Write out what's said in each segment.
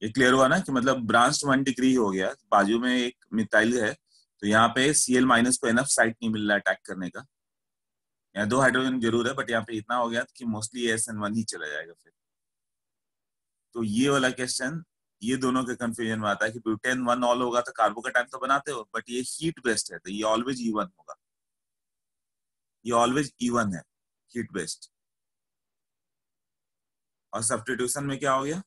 ये क्लियर हुआ ना कि मतलब ब्रांच 1 डिग्री हो गया, बाजू में एक मिथाइल है, तो यहाँ पे Cl माइनस को एनफ साइट नहीं मिल रहा अटैक करने का। यहाँ 2 हाइड्रोजन जरूर है, बट यहाँ पे इतना हो गया कि मोस्टली SN1 ही चला जाएगा फिर। तो ये वाला क्वेश्चन ये दोनों के कंफ्यूजन में आता है कि ब्यूटेन 1 ऑल होगा तो कार्बोकेटाइन तो बनाते हो, बट ये हीट बेस्ड है तो ये ऑलवेज इवन होगा, ये ऑलवेज इवन है, हीट बेस्ड। और सब्स्टिट्यूशन में क्या हो गया,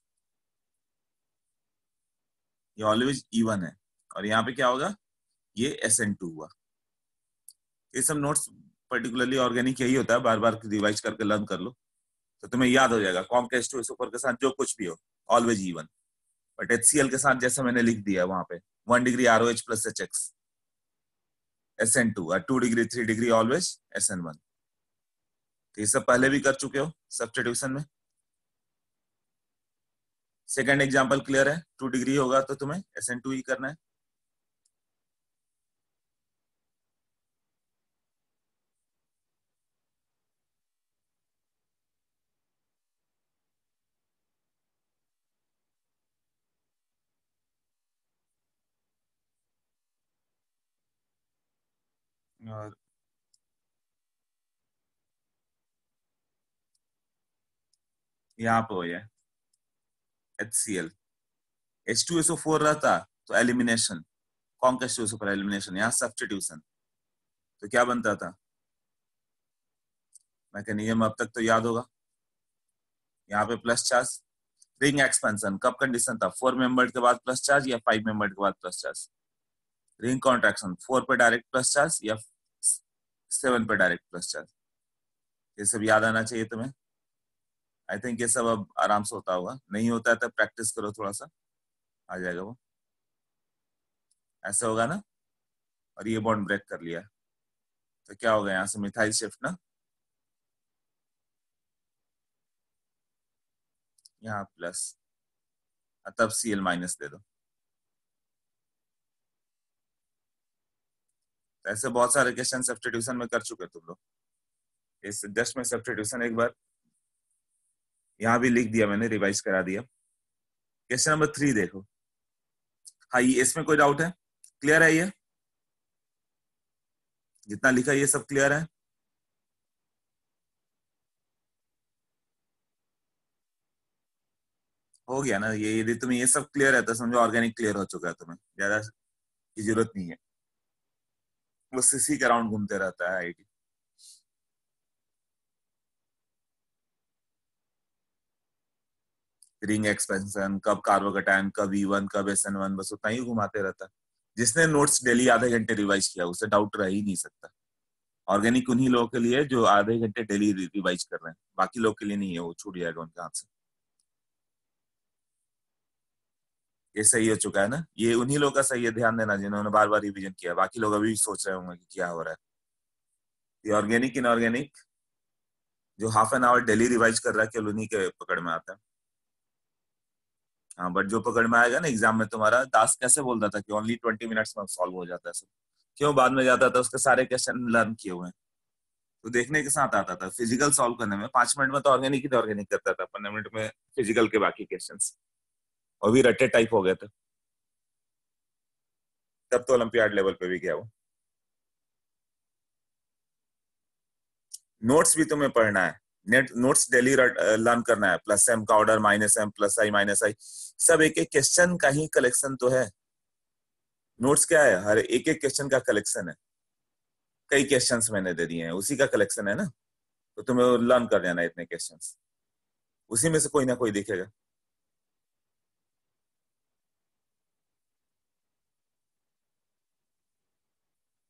ये ऑलवेज इवन है, और यहाँ पे क्या होगा, ये SN2 हुआ। ये सब नोट्स पर्टिकुलरली ऑर्गेनिक यही होता है, बार बार रिवाइज करके लर्न कर लो तो तुम्हें याद हो जाएगा। कॉम्केस्टो सुपर के साथ जो कुछ भी हो ऑलवेज इवन, बट HCl के साथ जैसे मैंने लिख दिया वहां पे 1 degree ROH plus HX SN2 और 2 डिग्री 3 डिग्री ऑलवेज SN1। तो ये सब पहले भी कर चुके हो सब्स्टिट्यूशन में। सेकंड एग्जांपल क्लियर है, 2 डिग्री होगा तो तुम्हें SN2 ही करना है। और यहाँ पे हो जाए HCl H2SO4 रहता तो एलिमिनेशन, कॉन्केस्टो सुपर एलिमिनेशन, यहाँ सब्स्टिट्यूशन, तो क्या बनता था, मैकेनिज्म अब तक तो याद होगा। यहाँ पे प्लस चार्ज, रिंग एक्सपेंशन कब कंडीशन था, 4 मेंबर्ड के बाद प्लस चार्ज या 5 मेंबर्ड के बाद प्लस चार्ज। रिंग कॉन्ट्रैक्शन 4 पे डायरेक्ट प्लस चार्ज या 7 पे डायरेक्ट प्लस चार्ज। ये सब याद आना चाहिए तुम्हें। आई थिंक ये सब अब आराम से होता होगा, नहीं होता है तो प्रैक्टिस करो थोड़ा सा, आ जाएगा वो। ऐसा होगा ना, और ये बॉन्ड ब्रेक कर लिया तो क्या होगा, यहाँ से मिथाइल शिफ्ट ना, यहाँ प्लस, तब Cl माइनस दे दो। तो ऐसे बहुत सारे क्वेश्चन सब्स्टिट्यूशन में कर चुके तुम लोग। इस जस्ट में सब्स्टिट्यूशन एक बार यहाँ भी लिख दिया मैंने, रिवाइज करा दिया। क्वेश्चन नंबर 3 देखो। हाँ, ये इसमें कोई डाउट है, क्लियर है, ये जितना लिखा ये सब क्लियर है। हो गया ना, ये यदि तुम्हें ये सब क्लियर है तो समझो ऑर्गेनिक क्लियर हो चुका है, तुम्हें ज्यादा की जरूरत नहीं है, बस इसी के अराउंड घूमते रहता है आईटी। रिंग एक्सपेंशन, कब कार्बोकेटायन, कब E1, कब SN1, बस उतना ही घुमाते रहता है। जिसने नोट्स डेली आधे घंटे रिवाइज किया उसे डाउट रह ही नहीं सकता। ऑर्गेनिक उन्हीं लोगों के लिए जो आधे घंटे डेली रिवाइज कर रहे हैं, बाकी लोग के लिए नहीं है, वो छूट जाएगा उनके हाथ से। ये सही हो चुका है ना, ये उन्हीं लोगों का सही है, ध्यान देना जिन्होंने बार बार रिवीजन किया, बाकी लोग अभी भी सोच रहे होंगे कि क्या हो रहा है। ये ऑर्गेनिक इनऑर्गेनिक जो half an hour daily revise कर रहा है केवल उन्हीं के पकड़ में आता है। हाँ, बट जो पकड़ में आएगा ना एग्जाम में, तुम्हारा दास कैसे बोलता था कि ओनली 20 मिनट्स में सॉल्व हो जाता है सब, क्यों बाद में जाता था उसके सारे क्वेश्चन लर्न किए हुए हैं, तो देखने के साथ आता था। फिजिकल सॉल्व करने में 5 मिनट में तो ऑर्गेनिक ही ऑर्गेनिक करता था, 15 मिनट में फिजिकल के बाकी क्वेश्चन, और भी रट्टे टाइप हो गए थे। तब तो ओलंपियाड लेवल पे भी गया वो। नोट्स भी तुम्हें पढ़ना है, नेट नोट्स डेली लर्न करना है, प्लस एम का ऑर्डर, माइनस एम, प्लस आई, माइनस आई, सब एक एक क्वेश्चन का ही कलेक्शन तो है। नोट्स क्या है, हर एक एक क्वेश्चन का कलेक्शन है, कई क्वेश्चंस मैंने दे दिए हैं उसी का कलेक्शन है ना, तो तुम्हें लर्न कर जाना है इतने क्वेश्चंस, उसी में से कोई ना कोई दिखेगा।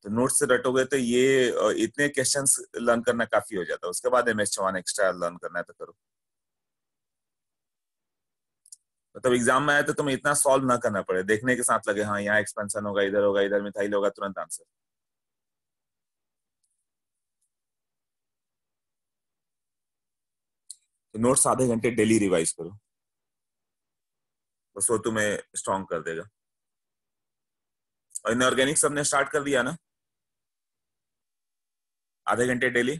तो नोट्स से रटोगे तो ये इतने क्वेश्चंस लर्न करना काफी हो जाता है, उसके बाद MS1 एक्स्ट्रा लर्न करना है तो करो। मतलब एग्जाम में आए तो तुम्हें इतना सॉल्व ना करना पड़े, देखने के साथ लगे हाँ यहाँ एक्सपेंशन होगा, इधर मिथाइल होगा, तुरंत आंसर। तो नोट्स आधे घंटे डेली रिवाइज करो, बस वो तुम्हें स्ट्रॉन्ग कर देगा। और इनऑर्गेनिक सबने स्टार्ट कर दिया ना, आधे घंटे डेली।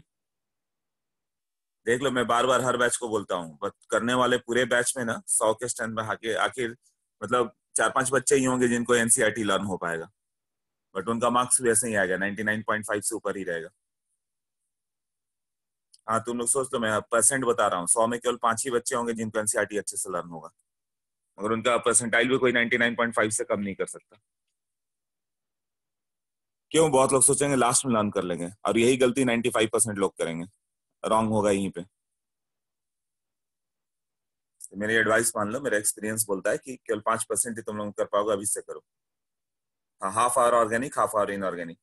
देख लो, मैं बार बार हर बैच को बोलता हूँ, बट करने वाले पूरे बैच में ना 100 के स्टैंड में आके आखिर मतलब 4-5 बच्चे ही होंगे जिनको एनसीईआरटी लर्न हो पाएगा, बट उनका मार्क्स भी ऐसे ही आएगा, 99.5 से ऊपर ही रहेगा। हाँ, तुम लोग सोच लो, मैं परसेंट बता रहा हूँ, 100 में केवल 5 ही बच्चे होंगे जिनको एनसीईआरटी अच्छे से लर्न होगा, मगर उनका परसेंटाइल भी कोई 99.5 से कम नहीं कर सकता। क्यों? बहुत लोग सोचेंगे लास्ट में लर्न कर लेंगे, और यही गलती 95% लोग करेंगे, रॉन्ग होगा यहीं पे। तो मेरी एडवाइस मान लो, मेरा एक्सपीरियंस बोलता है कि केवल 5% ही तुम लोग कर पाओगे, अभी से करो। हाँ, half hour organic, half hour inorganic.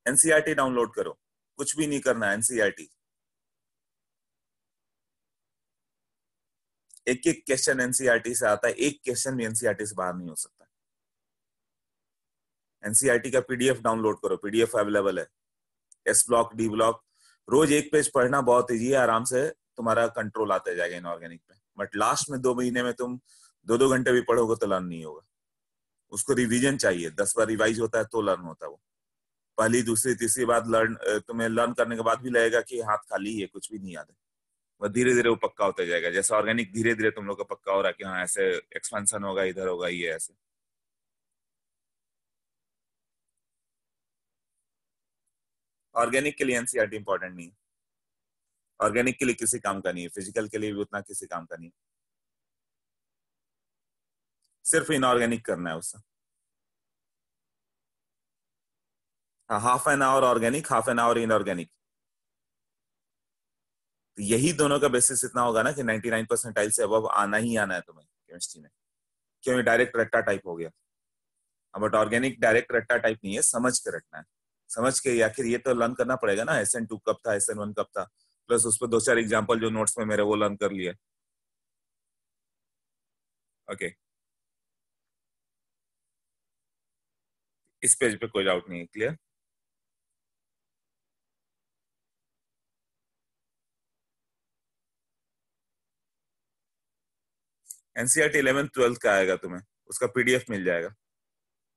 NCERT download करो, कुछ भी नहीं करना है, एनसीईआरटी। एक एक क्वेश्चन एनसीईआरटी से आता है, एक क्वेश्चन भी एनसीईआरटी से बाहर नहीं हो सकता। एनसीईआरटी का पीडीएफ डाउनलोड करो, पीडीएफ अवेलेबल है, एस ब्लॉक, डी ब्लॉक। रोज एक पेज पढ़ना बहुत ईजी है, आराम से तुम्हारा कंट्रोल आता जाएगा इनऑर्गेनिक पे। बट लास्ट में 2 महीने में तुम 2-2 घंटे भी पढ़ोगे तो लर्न नहीं होगा। उसको रिवीजन चाहिए, 10 बार रिवाइज होता है तो लर्न होता है वो। पहली, दूसरी, तीसरी बार लर्न, तुम्हें लर्न करने के बाद भी लगेगा कि हाथ खाली है, कुछ भी नहीं याद है। वह धीरे धीरे वो पक्का होता जाएगा, जैसे ऑर्गेनिक धीरे धीरे तुम लोग का पक्का हो रहा है कि हाँ ऐसे एक्सपेंशन होगा, इधर होगा, ये ऐसे। ऑर्गेनिक के लिए एनसीईआरटी इंपॉर्टेंट नहीं है, ऑर्गेनिक के लिए किसी काम का नहीं है, फिजिकल के लिए भी उतना किसी काम का नहीं है, सिर्फ इनऑर्गेनिक करना है उससे। हाँ, half an hour organic, half an hour inorganic. तो यही दोनों का बेसिस इतना होगा ना कि 99 परसेंटाइल से अब आना ही आना है तुम्हें केमिस्ट्री में। क्यों? ये डायरेक्ट रट्टा टाइप हो गया। बट ऑर्गेनिक डायरेक्ट रट्टा टाइप नहीं है, समझ के रखना है। समझ के आखिर ये तो लर्न करना पड़ेगा ना, SN2 कब था, SN1 कब था, प्लस उस पर 2-4 एग्जाम्पल जो नोट्स में मेरे वो लर्न कर लिए। ओके, इस पेज पे कोई डाउट नहीं है, क्लियर? एनसीईआरटी 11th-12th का आएगा तुम्हें, उसका पीडीएफ मिल जाएगा।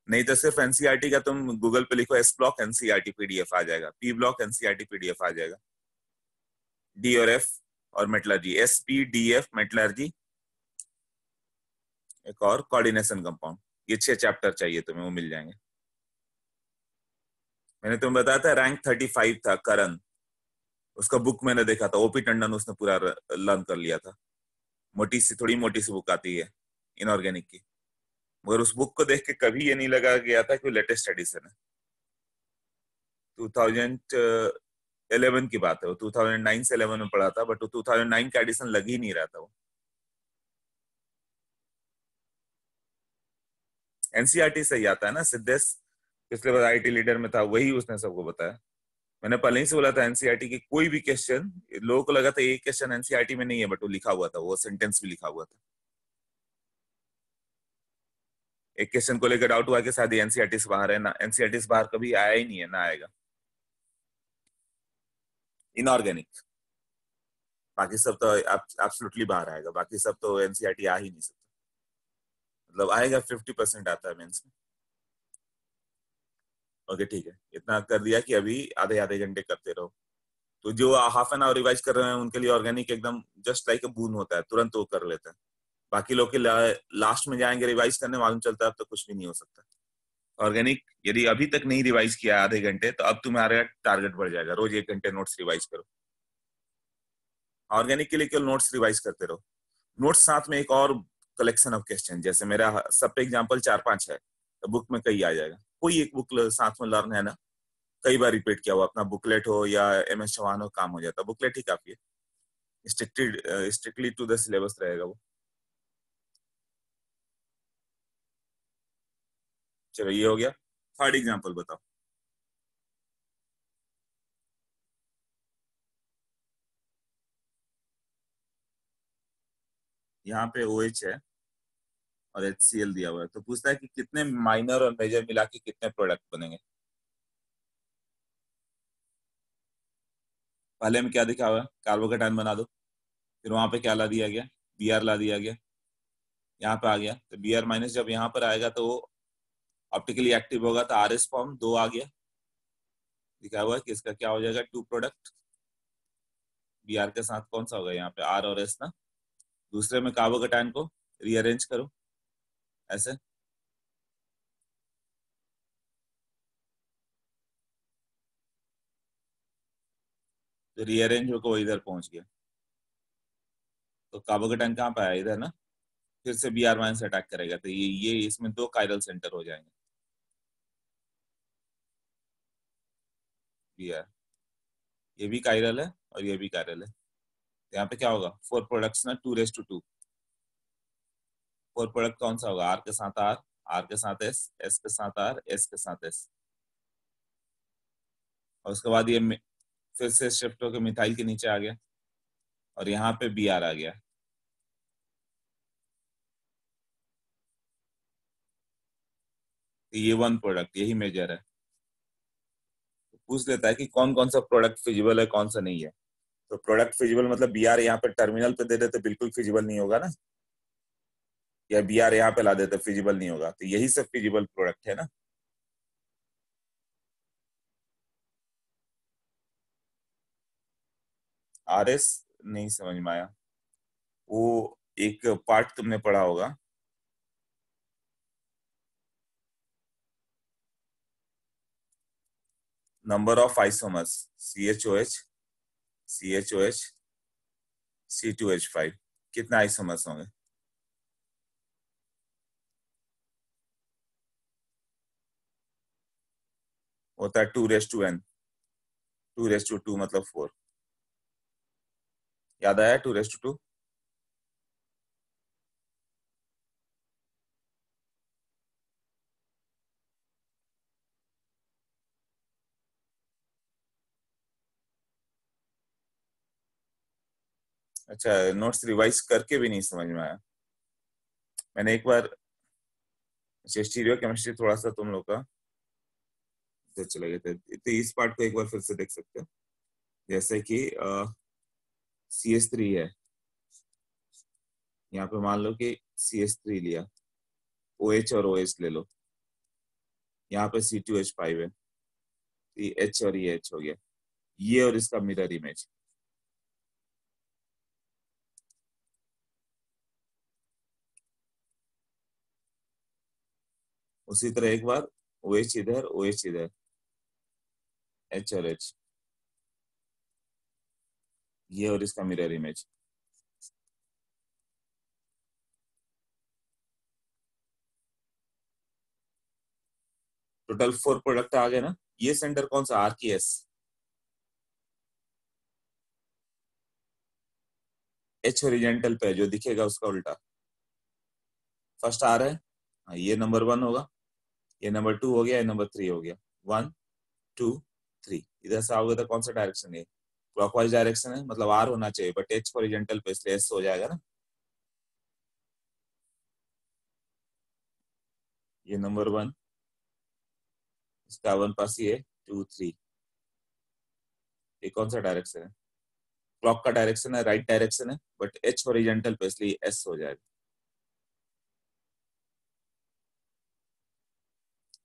नहीं तो सिर्फ एनसीईआरटी का तुम गूगल पे लिखो, एस ब्लॉक एनसीईआरटी पीडीएफ आ जाएगा, पी ब्लॉक एनसीईआरटी पीडीएफ आ जाएगा। डी और एफ और मेटलर्जी, SPDF मेटलर्जी, एक और कोऑर्डिनेशन कंपाउंड, ये 6 चैप्टर चाहिए तुम्हें, वो मिल जाएंगे। मैंने तुम्हें बताया था रैंक 35 था करण, उसका बुक मैंने देखा था, ओपी टंडन उसने पूरा लर्न कर लिया था। मोटी सी, थोड़ी मोटी सी बुक आती है इनऑर्गेनिक की, मगर उस बुक को देख के कभी ये नहीं लगा गया था कि लेटेस्ट एडिशन है। 2011 की बात है, वो 2009 से 11 में पढ़ा था, बट वो 2009 का एडिशन लग ही नहीं रहा था वो। एनसीईआरटी से ही आता है ना, सिद्धेश पिछले बार आईटी लीडर में था, वही उसने सबको बताया। मैंने पहले ही से बोला था एनसीईआरटी की कोई भी क्वेश्चन, लोगों को लगा था ये क्वेश्चन एनसीईआरटी में नहीं है, बट वो लिखा हुआ था, वो सेंटेंस भी लिखा हुआ था। एक क्वेश्चन को लेकर डाउट हुआ कि शायद एनसीईआरटी से बाहर है ना, एनसीईआरटी से बाहर कभी आया ही नहीं है, ना आएगा। इनऑर्गेनिक, बाकी सब तो एब्सोल्युटली बाहर आएगा, बाकी सब तो एनसीईआरटी आ ही नहीं सकता। मतलब आएगा, 50% आता है मेंस में। ओके, ठीक है, इतना कर दिया कि अभी आधे आधे घंटे करते रहो। तो जो हाफ एन आवर रिवाइज कर रहे हैं उनके लिए ऑर्गेनिक एकदम जस्ट लाइक अ बून होता है, तुरंत वो कर लेते हैं। बाकी लोग के लास्ट में जाएंगे रिवाइज करने, मालूम चलता है अब तो कुछ भी नहीं हो सकता। ऑर्गेनिक यदि अभी तक नहीं रिवाइज किया आधे घंटे, तो अब तुम्हारा टारगेट बढ़ जाएगा, रोज 1 घंटे नोट्स रिवाइज करो। ऑर्गेनिक के लिए केवल नोट्स रिवाइज करते रहो। नोट्स साथ में एक और कलेक्शन ऑफ क्वेश्चन, जैसे मेरा सब पे एग्जाम्पल 4-5 है, तो बुक में कई आ जाएगा, कोई एक बुक साथ में लर्न है ना, कई बार रिपीट किया हुआ, अपना बुकलेट हो या MS चौहान हो, काम हो जाता, बुकलेट ही काफी है। स्ट्रिक्टली टू द सिलेबस रहेगा वो। चलो, ये हो गया। थर्ड एग्जाम्पल बताओ। यहाँ पे OH है और HCl दिया हुआ है, तो पूछता है कि कितने माइनर और मेजर मिला के कितने प्रोडक्ट बनेंगे। पहले में क्या दिखा हुआ है, कार्बोकेटाइन बना दो, फिर वहां पे क्या ला दिया गया, Br ला दिया गया, यहाँ पे आ गया, तो Br माइनस जब यहाँ पर आएगा तो ऑप्टिकली एक्टिव होगा, तो RS फॉर्म 2 आ गया, लिखा हुआ है कि इसका क्या हो जाएगा, टू प्रोडक्ट बी आर के साथ कौन सा होगा यहाँ पे, आर और एस ना। दूसरे में कार्बोकेटाइन को रीअरेंज करो ऐसे, तो रीअरेंज होकर वो इधर पहुंच गया, तो कार्बोकेटाइन कहाँ पे आया, इधर ना। फिर से बी आर माइनस अटैक करेगा, तो ये इसमें दो कायरल सेंटर हो जाएंगे, बी आर, ये भी कायरल है और ये भी कायरल है। तो यहाँ पे क्या होगा, फोर प्रोडक्ट्स ना, 2:2। फोर प्रोडक्ट कौन सा होगा, आर के साथ आर के साथ एस, एस के साथ आर, एस के साथ एस। और उसके बाद ये फिर से शिफ्ट होकर मिथाइल के नीचे आ गया और यहाँ पे बी आर आ गया। तो ये वन प्रोडक्ट, यही मेजर है। तो पूछ लेता है कि कौन कौन सा प्रोडक्ट फिजिबल है, कौन सा नहीं है। तो प्रोडक्ट फिजिबल मतलब बी आर यहाँ पे टर्मिनल पे दे देते बिल्कुल फिजिबल नहीं होगा ना, या बी आर यहाँ पे ला देते फिजिबल नहीं होगा, तो यही सब फिजिबल प्रोडक्ट है ना। आर एस नहीं समझ में आया, वो एक पार्ट तुमने पढ़ा होगा, number of isomers, C H O H, C H O H, C2H5, कितना आइसोमर्स होंगे। होता है 2:n, 2:2 मतलब 4। याद आया 2:2। अच्छा, नोट्स रिवाइज करके भी नहीं समझ में आया। मैंने एक बार, अच्छा स्टीरियो केमिस्ट्री थोड़ा सा तुम लोग का तो चले गए थे, तो इस पार्ट को एक बार फिर से देख सकते हैं। जैसे कि CH3 है, यहाँ पे मान लो कि CH3 लिया, OH और OH ले लो, यहाँ पे C2H5 है, तो ये H और ये H हो गया, ये और इसका मिरर इमेज। उसी तरह एक बार OH इधर, OH इधर, H और H, ये और इसका मिरर इमेज। टोटल 4 प्रोडक्ट आ गए ना। ये सेंटर कौन सा, आर की एस, एच ओरिजेंटल पे जो दिखेगा उसका उल्टा, फर्स्ट आर है, हाँ, ये नंबर 1 होगा, ये नंबर 2 हो गया, ये नंबर 3 हो गया। 1 2 3, इधर से आओगे तो कौन सा डायरेक्शन है, क्लॉकवाइज डायरेक्शन है, मतलब आर होना चाहिए, बट एच ओरिजेंटल पे इसलिए एस हो जाएगा ना। ये नंबर 1, इसका 1 पास ये 2 3, ये कौन सा डायरेक्शन है, क्लॉक का डायरेक्शन है, राइट डायरेक्शन है, बट एच ओरिजेंटल पे इसलिए एस हो जाएगा।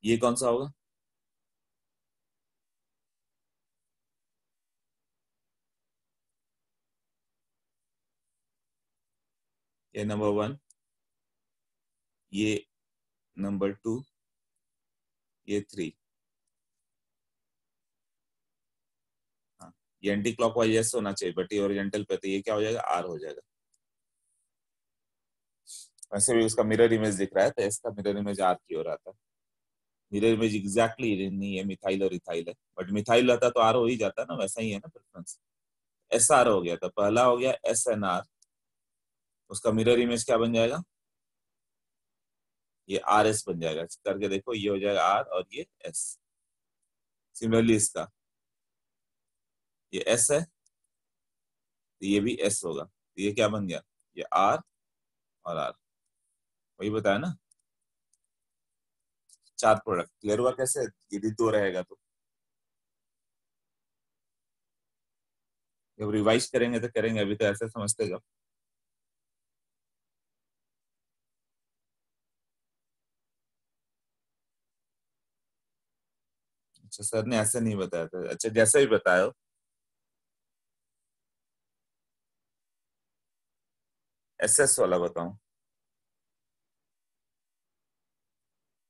ये कौन सा होगा, ये नंबर 1, ये नंबर 2, ये 3। हाँ, ये एंटी क्लॉकवाइज एस होना चाहिए, बट ये ओरिजेंटल पे, तो ये क्या हो जाएगा, आर हो जाएगा। वैसे भी उसका मिरर इमेज दिख रहा है, तो इसका मिरर इमेज आर की ओर आता है। मिरर इमेज एग्जैक्टली नहीं है, मिथाइल और इथाइल है, बट मिथाइल रहता तो आर हो ही जाता ना, वैसा ही है ना प्रेफरेंस। एस आर हो गया, तो पहला हो गया SNR, उसका मिरर इमेज क्या बन जाएगा, ये RS बन जाएगा, करके देखो, ये हो जाएगा आर और ये एस। सिमिलरली इसका, ये एस है, तो ये भी एस होगा, तो ये क्या बन गया, ये आर और आर, वही बताया ना। 4 प्रोडक्ट क्लियर हुआ कैसे, यदि 2 रहेगा तो। जब रिवाइज करेंगे तो करेंगे, अभी तो ऐसे समझते जाओ। अच्छा सर ने ऐसे नहीं बताया था, अच्छा जैसे भी बताया हो। एसएस वाला बताऊं?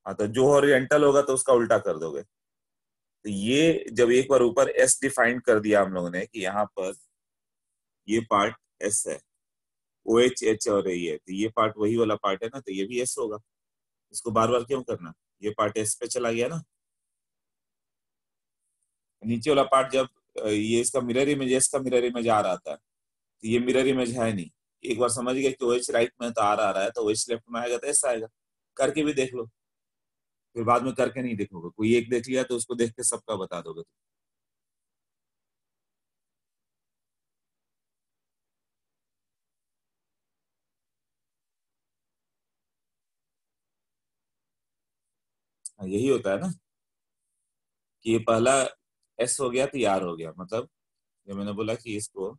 हाँ तो जो ओरिएंटल होगा तो उसका उल्टा कर दोगे। तो ये जब एक बार ऊपर एस डिफाइन कर दिया हम लोगों ने कि यहाँ पर ये पार्ट एस है, ओ एच एच और ये है, तो ये पार्ट वही वाला पार्ट है ना, तो ये भी एस होगा। इसको बार बार क्यों करना? ये पार्ट एस पे चला गया ना। नीचे वाला पार्ट जब ये इसका मिरर इमेज, एस का मिरर इमेज आ रहा था, तो ये मिरर इमेज है नहीं। एक बार समझ गए कि ओ एच राइट में तो आ रहा है, तो ओ एच लेफ्ट में आएगा तो एस आएगा। करके भी देख लो, फिर बाद में करके नहीं देखोगे। कोई एक देख लिया तो उसको देख के सबका बता दोगे। हाँ, यही होता है ना कि ये पहला एस हो गया तो ये आर हो गया। मतलब जब मैंने बोला कि इसको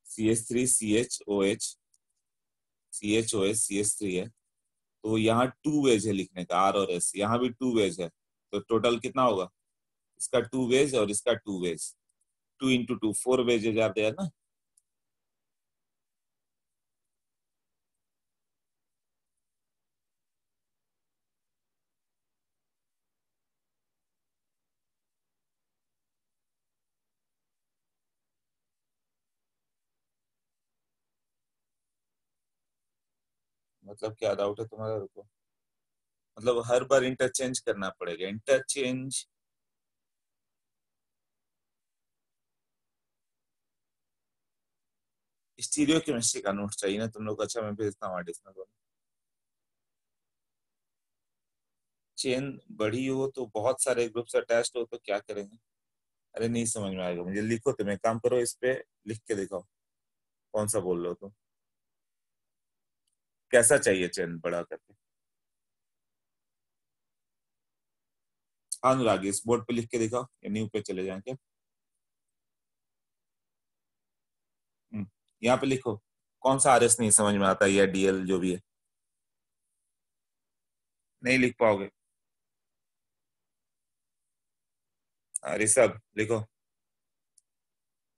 C H three C H O H, C H O H C H three है, तो यहाँ टू वेज है लिखने का, आर और एस, यहाँ भी टू वेज है। तो टोटल कितना होगा? इसका टू वेज और इसका two ways, two into two, four ways जाते हैं ना। मतलब क्या डाउट है तुम्हारा? रुको, मतलब हर बार इंटरचेंज करना पड़ेगा? इंटरचेंज? स्टीरियो केमिस्ट्री का नोट चाहिए ना तुम लोग? अच्छा मैं भेजता हूँ आर्टिस्ट में। चेन बड़ी हो तो बहुत सारे ग्रुप्स अटैच्ड हो तो क्या करेंगे? अरे नहीं समझ में आएगा मुझे। लिखो, तुम एक काम करो, इस पे लिख के दिखाओ कौन सा बोल रहे हो तुम। कैसा चाहिए चेन बड़ा करके? हाँ अनुराग, इस बोर्ड पे लिख के दिखाओ या न्यू पे चले जाएं क्या? यहाँ पे लिखो। कौन सा आरएस नहीं समझ में आता, या डीएल जो भी है? नहीं लिख पाओगे? ऋषभ लिखो।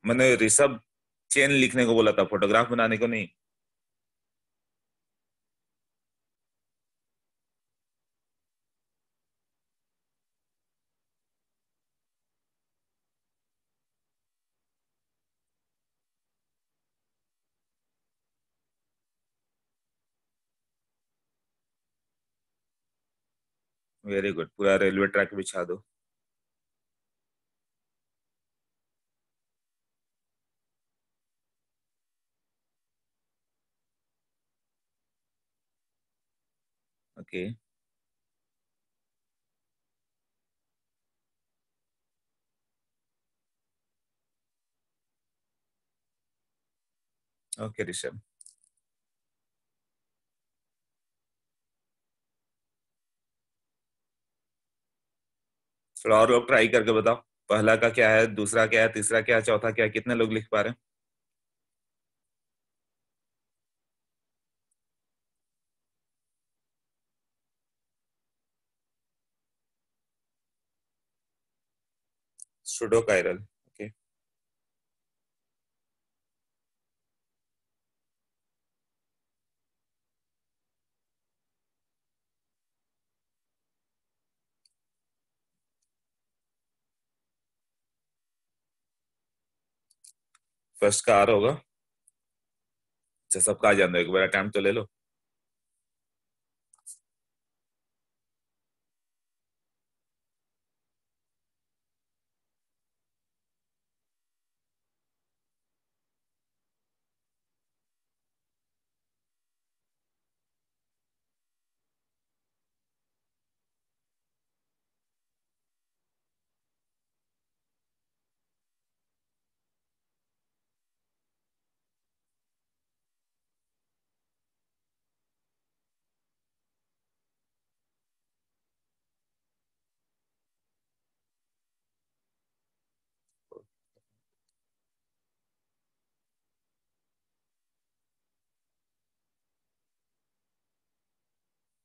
मैंने ऋषभ चेन लिखने को बोला था, फोटोग्राफ बनाने को नहीं। वेरी गुड, पूरा रेलवे ट्रैक बिछा दो। ओके। ओके ऋषभ। थोड़ा और लोग ट्राई करके बताओ, पहला का क्या है, दूसरा क्या है, तीसरा क्या है, चौथा क्या है, कितने लोग लिख पा रहे हैं? Pseudo chiral, okay. फर्स्ट का आर होगा। अच्छा सबका आ जाना, एक बार अटेम्प्ट तो ले लो।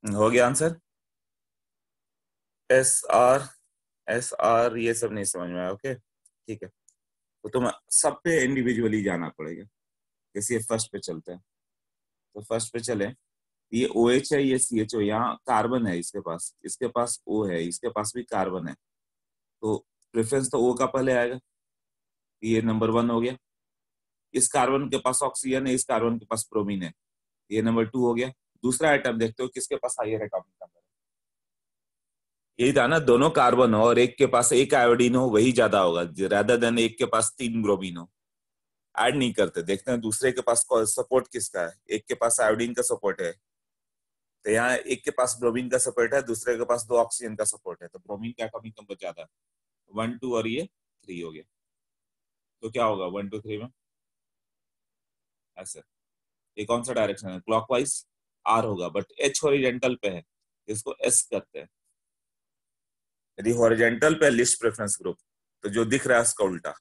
हो गया आंसर? एस आर ये सब नहीं समझ में आया। ओके ठीक है, तो तुम सब पे इंडिविजुअली जाना पड़ेगा। जैसे फर्स्ट पे चलते हैं, तो फर्स्ट पे चले, ये ओ एच है, ये सी एच ओ, यहाँ कार्बन है इसके पास ओ है, इसके पास भी कार्बन है, तो प्रेफरेंस तो ओ का पहले आएगा। ये नंबर वन हो गया। इस कार्बन के पास ऑक्सीजन है, इस कार्बन के पास ब्रोमीन है, ये नंबर टू हो गया। दूसरा आइटम देखते हो किसके पास हाइयर एटॉमिक नंबर है। यही था ना, दोनों कार्बन हो और एक के पास एक आयोडीन हो, वही ज्यादा होगा रादर देन एक के पास तीन ब्रोमीन हो। ऐड नहीं करते, देखते हैं दूसरे के पास सपोर्ट किसका है। एक के पास आयोडीन का सपोर्ट है, तो यहाँ एक के पास ब्रोमीन का सपोर्ट है, दूसरे के पास दो ऑक्सीजन का सपोर्ट है, तो ब्रोमीन का एटॉमिक नंबर ज्यादा है, वन टू और ये थ्री हो गया। तो क्या होगा वन टू थ्री में ऐसे। ये कौन सा डायरेक्शन है, क्लॉकवाइज आर होगा, बट एच हॉरिजेंटल पे है, इसको एस करते हैं। यदि हॉरिजेंटल पे लिस्ट प्रेफरेंस ग्रुप, तो जो दिख रहा है उसका उल्टा।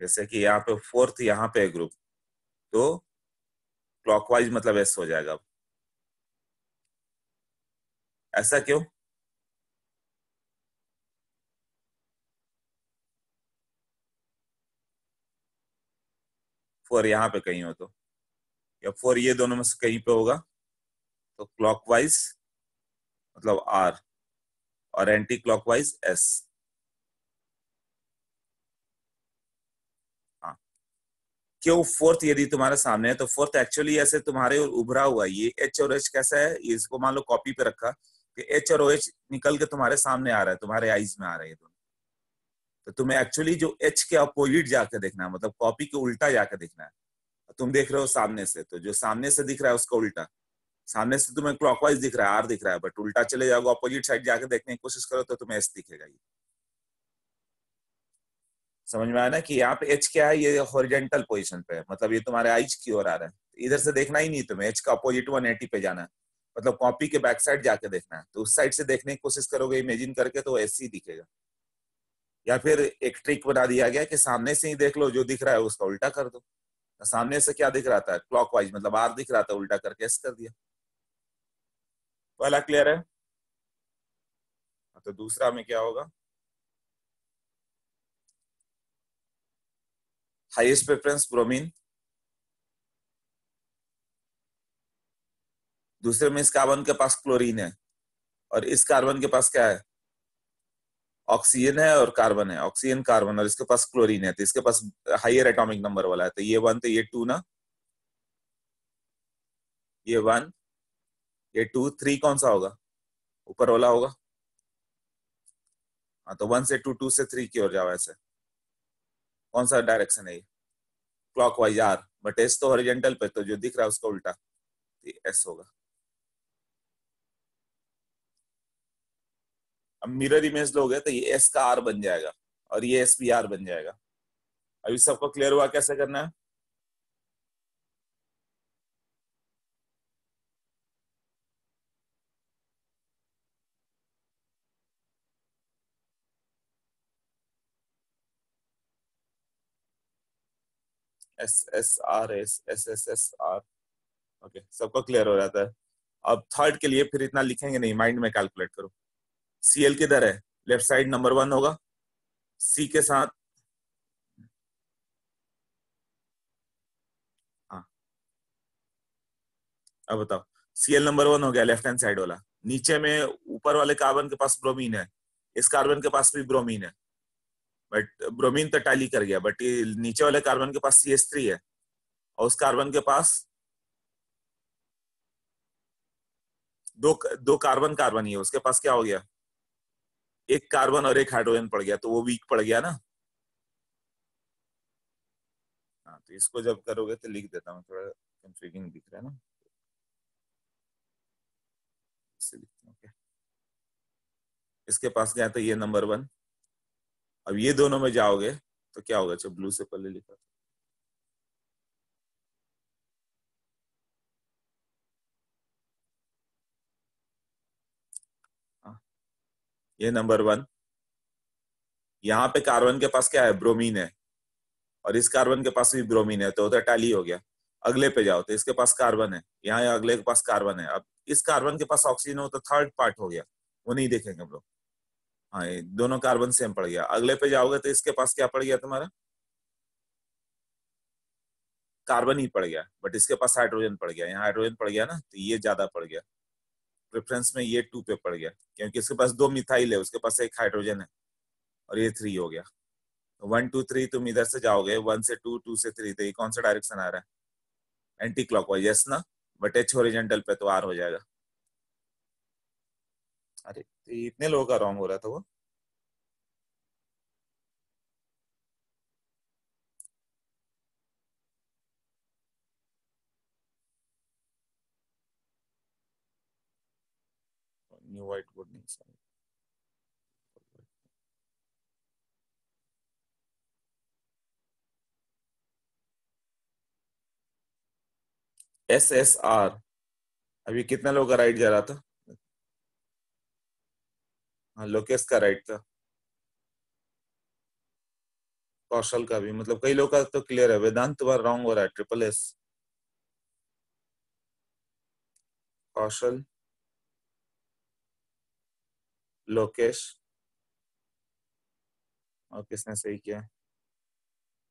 जैसे कि यहाँ पे फोर्थ, यहाँ पे ग्रुप, तो क्लॉकवाइज मतलब एस हो जाएगा। ऐसा क्यों? फोर यहाँ पे कहीं हो तो, या फोर ये दोनों में से कहीं पे होगा, तो क्लॉकवाइज मतलब आर और एंटी क्लॉकवाइज एस। हाँ, क्यों फोर्थ यदि तुम्हारे सामने है, तो फोर्थ एक्चुअली ऐसे तुम्हारे उभरा हुआ है। ये एच और एच कैसा है, इसको मान लो कॉपी पे रखा कि एच और ओ एच निकल के तुम्हारे सामने आ रहा है, तुम्हारे आईज में आ रहा है दोनों। तो तुम्हें एक्चुअली जो एच के अपोजिट जाके देखना है, मतलब कॉपी के उल्टा जाके देखना है। तुम देख रहे हो सामने से, तो जो सामने से दिख रहा है उसका उल्टा। सामने से तुम्हें क्लॉकवाइज दिख रहा है, आर दिख रहा है, बट उल्टा चले जाओगे अपोजिट साइड जाके देखने की कोशिश करो तो तुम्हें एस दिखेगा। ये समझ में आया ना, कि यहाँ पे एच क्या है, ये हॉरिजेंटल पोजीशन पे है, मतलब ये तुम्हारे आइज की ओर आ रहा है। इधर से देखना ही नहीं तुम्हें, एच का अपोजिट 180 पे जाना है, मतलब कॉपी के बैक साइड जाके देखना है। तो उस साइड से देखने की कोशिश करोगे इमेजिन करके, तो एस ही दिखेगा। या फिर एक ट्रिक बना दिया गया कि सामने से ही देख लो, जो दिख रहा है उसका उल्टा कर दो। तो सामने से क्या दिख रहा था, क्लॉकवाइज मतलब आर दिख रहा था, उल्टा करके एस कर दिया। पहला क्लियर है। तो दूसरा में क्या होगा, हाईएस्ट प्रेफरेंस ब्रोमीन। दूसरे में इस कार्बन के पास क्लोरीन है, और इस कार्बन के पास क्या है, ऑक्सीजन है और कार्बन है, ऑक्सीजन कार्बन, और इसके पास क्लोरीन है, तो इसके पास हाइयर एटॉमिक नंबर वाला है। तो ये वन, तो ये टू ना, ये वन, ये टू, थ्री कौन सा होगा, ऊपर वाला होगा। हाँ, तो वन से टू, टू से थ्री की ओर जाओ ऐसे। कौन सा डायरेक्शन है ये, क्लॉकवाइज आर, बट एस तो हॉरिजॉन्टल पे, तो जो दिख रहा है उसका उल्टा, एस होगा। अब मिरर इमेज लोगे तो ये एस का आर बन जाएगा, और ये एस भी आर बन जाएगा। अभी सबको क्लियर हुआ कैसे करना है। S S R S S S S R. Okay, सबको क्लियर हो जाता है। अब थर्ड के लिए फिर इतना लिखेंगे नहीं, माइंड में कैलकुलेट करो। सीएल किधर है, लेफ्ट साइड नंबर वन होगा, सी के साथ। हाँ, अब बताओ, सीएल नंबर वन हो गया लेफ्ट हैंड साइड वाला। नीचे में ऊपर वाले कार्बन के पास ब्रोमीन है, इस कार्बन के पास भी ब्रोमीन है, बट ब्रोमीन तो टैली कर गया, बट ये नीचे वाले कार्बन के पास CH3 है, और उस कार्बन के पास दो दो कार्बन कार्बन ही है, उसके पास क्या हो गया, एक कार्बन और एक हाइड्रोजन पड़ गया, तो वो वीक पड़ गया ना। हाँ, तो इसको जब करोगे तो लिख देता हूँ, थोड़ा कंफ्यूजिंग दिख रहा है ना, इससे लिखता हूँ। Okay? इसके पास गया तो ये नंबर वन। अब ये दोनों में जाओगे तो क्या होगा, जो ब्लू से पहले लिखा था, हाँ, ये नंबर वन। यहाँ पे कार्बन के पास क्या है, ब्रोमीन है, और इस कार्बन के पास भी ब्रोमीन है, तो उधर टैली हो गया। अगले पे जाओ तो इसके पास कार्बन है, यहाँ अगले के पास कार्बन है। अब इस कार्बन के पास ऑक्सीजन हो तो थर्ड पार्ट हो गया, वो नहीं देखेंगे हम लोग। हाँ, ये दोनों कार्बन सेम पड़ गया। अगले पे जाओगे तो इसके पास क्या पड़ गया तुम्हारा, कार्बन ही पड़ गया, बट इसके पास हाइड्रोजन पड़ गया, यहाँ हाइड्रोजन पड़ गया ना, तो ये ज्यादा पड़ गया। प्रेफरेंस में ये 2 पे पड़ गया, क्योंकि इसके पास 2 मिथाइल है, उसके पास 1 हाइड्रोजन है, और ये 3 हो गया। 1 2 3 तुम इधर से जाओगे, 1 से 2, 2 से 3, तो ये कौन सा डायरेक्शन आ रहा है, एंटी क्लॉकवाइज, यस ना, बट एच ओरिजेंटल पे तो आर हो जाएगा। अरे तो इतने लोगों का रॉन्ग हो रहा था वो। न्यू व्हाइट बोर्ड नहीं, सॉरी। SSR, अभी कितना लोगों का राइट जा रहा था। हाँ, लोकेश का राइट था, कौशल का भी, मतलब कई लोगों का तो क्लियर है। वेदांत तुम्हारा रॉन्ग हो रहा है, SSS। कौशल, लोकेश, और किसने सही किया,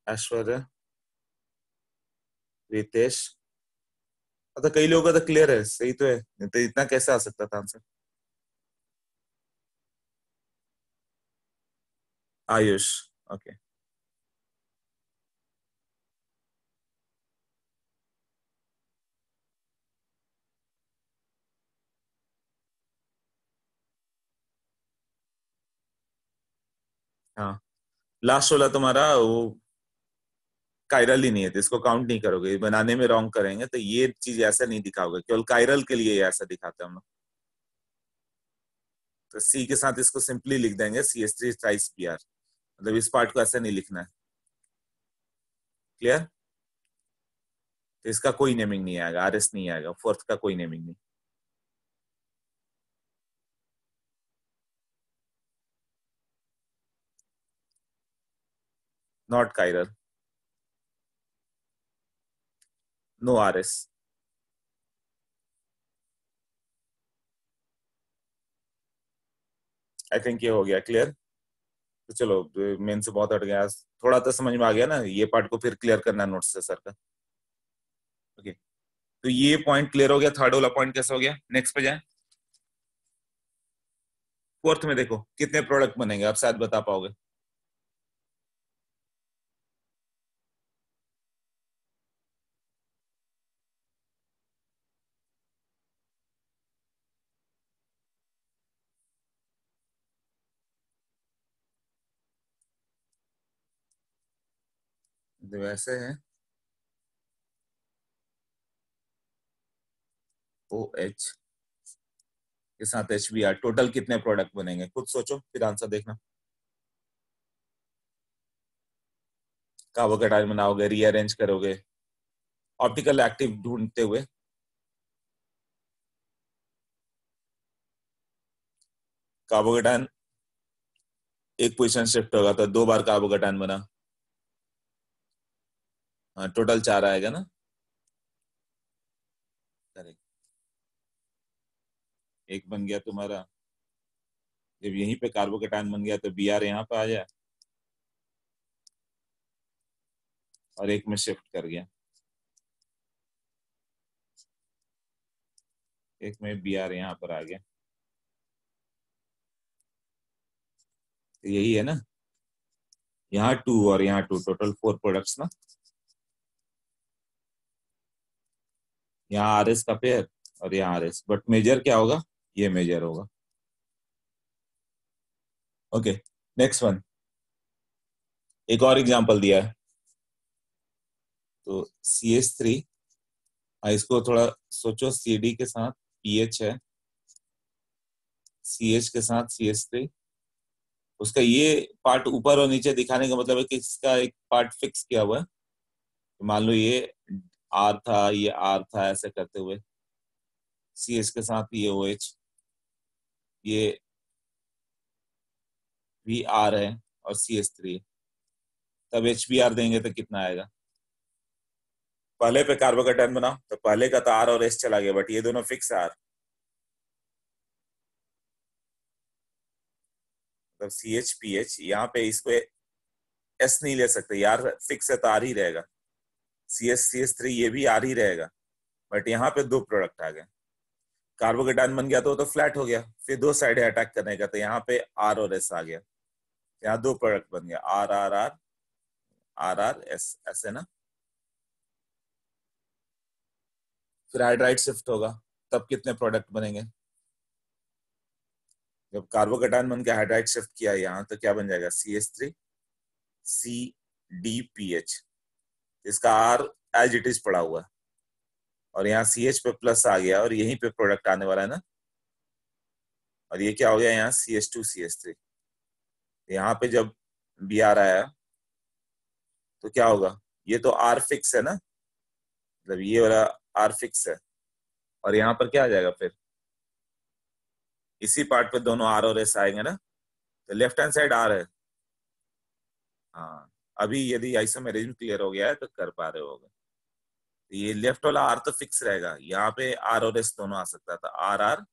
ऐश्वर्या, रितेश। तो कई लोगों का तो क्लियर है, सही तो है, नहीं तो इतना कैसे आ सकता था आंसर। आयुष, ओके। हाँ, लास्ट वाला तुम्हारा वो कायरल ही नहीं है, तो इसको काउंट नहीं करोगे, ये बनाने में रॉन्ग करेंगे, तो ये चीज ऐसा नहीं दिखाओगे, केवल कायरल के लिए ऐसा दिखाते हैं हम लोग। तो सी के साथ इसको सिंपली लिख देंगे, CH3 ट्राइस Br, मतलब इस पार्ट को ऐसा नहीं लिखना है। क्लियर। तो इसका कोई नेमिंग नहीं आएगा, RS नहीं आएगा, फोर्थ का कोई नेमिंग नहीं। Not chiral, no RS। I think ये हो गया क्लियर। तो चलो, मेन से बहुत हट गया, थोड़ा तो समझ में आ गया ना, ये पार्ट को फिर क्लियर करना नोट्स से सर का। ओके, तो ये पॉइंट क्लियर हो गया। थर्ड वाला पॉइंट कैसा हो गया, नेक्स्ट पे जाए। फोर्थ में देखो कितने प्रोडक्ट बनेंगे, आप शायद बता पाओगे। तो वैसे है, OH के साथ HBr, टोटल कितने प्रोडक्ट बनेंगे, खुद सोचो फिर आंसर देखना। कार्बोकेटाइन बनाओगे, रीअरेंज करोगे, ऑप्टिकल एक्टिव ढूंढते हुए। कार्बोकेटाइन एक पोजीशन शिफ्ट होगा तो 2 बार कार्बोकेटाइन बना, टोटल 4 आएगा ना। करेक्ट। एक बन गया तुम्हारा, जब यहीं पे कार्बोकेटाइन बन गया तो Br यहाँ पे आ जाए, और एक में शिफ्ट कर गया, एक में Br यहाँ पर आ गया, तो यही है ना, यहाँ 2 और यहाँ 2, टोटल 4 प्रोडक्ट्स ना। यहाँ RS का पेयर और यहाँ RS, बट मेजर क्या होगा, ये मेजर होगा। ओके, नेक्स्ट वन, एक और एग्जांपल दिया है, तो CH3, इसको थोड़ा सोचो, CD के साथ PH है, CH के साथ CH3, उसका ये पार्ट ऊपर और नीचे दिखाने का मतलब है कि इसका एक पार्ट फिक्स किया हुआ है। तो मान लो ये R था, ये R था, ऐसे करते हुए CH के साथ ये OH, ये भी R है, और CH3 है, तब HBr देंगे तो कितना आएगा। पहले पे कार्बोकेटाइन बनाओ, तो पहले का तो R और S चला गया, बट ये दोनों फिक्स है R, मतलब CH यहाँ पे इसको S नहीं ले सकते यार, फिक्स है तो R ही रहेगा। CH3 ये भी R ही रहेगा, बट यहाँ पे दो प्रोडक्ट आ गए, कार्बोकेटाइन बन गया तो फ्लैट हो गया, फिर दो साइड है अटैक करने का, तो यहाँ पे R और S आ गया, यहाँ दो प्रोडक्ट बन गया, R R R R R S, ऐसे ना। फिर हाइड्राइड शिफ्ट होगा, तब कितने प्रोडक्ट बनेंगे? जब कार्बोकेटाइन बन के हाइड्राइड शिफ्ट किया यहाँ, तो क्या बन जाएगा? CH3 CDPH, इसका R एज इट इज पड़ा हुआ है, और यहाँ CH पे प्लस आ गया, और यहीं पे प्रोडक्ट आने वाला है ना, और ये क्या हो गया यहाँ CH2 CH3। यहाँ पे जब Br आया तो क्या होगा? ये तो R फिक्स है ना, मतलब ये वाला R फिक्स है, और यहाँ पर क्या आ जाएगा फिर? इसी पार्ट पे दोनों R और S आएंगे ना, तो लेफ्ट हैंड साइड R है। हाँ, अभी यदि आइसोमेरिज्म क्लियर हो गया है तो कर पा रहे होगे। तो ये लेफ्ट वाला R तो फिक्स रहेगा, यहाँ पे R और S दोनों आ सकता था, RR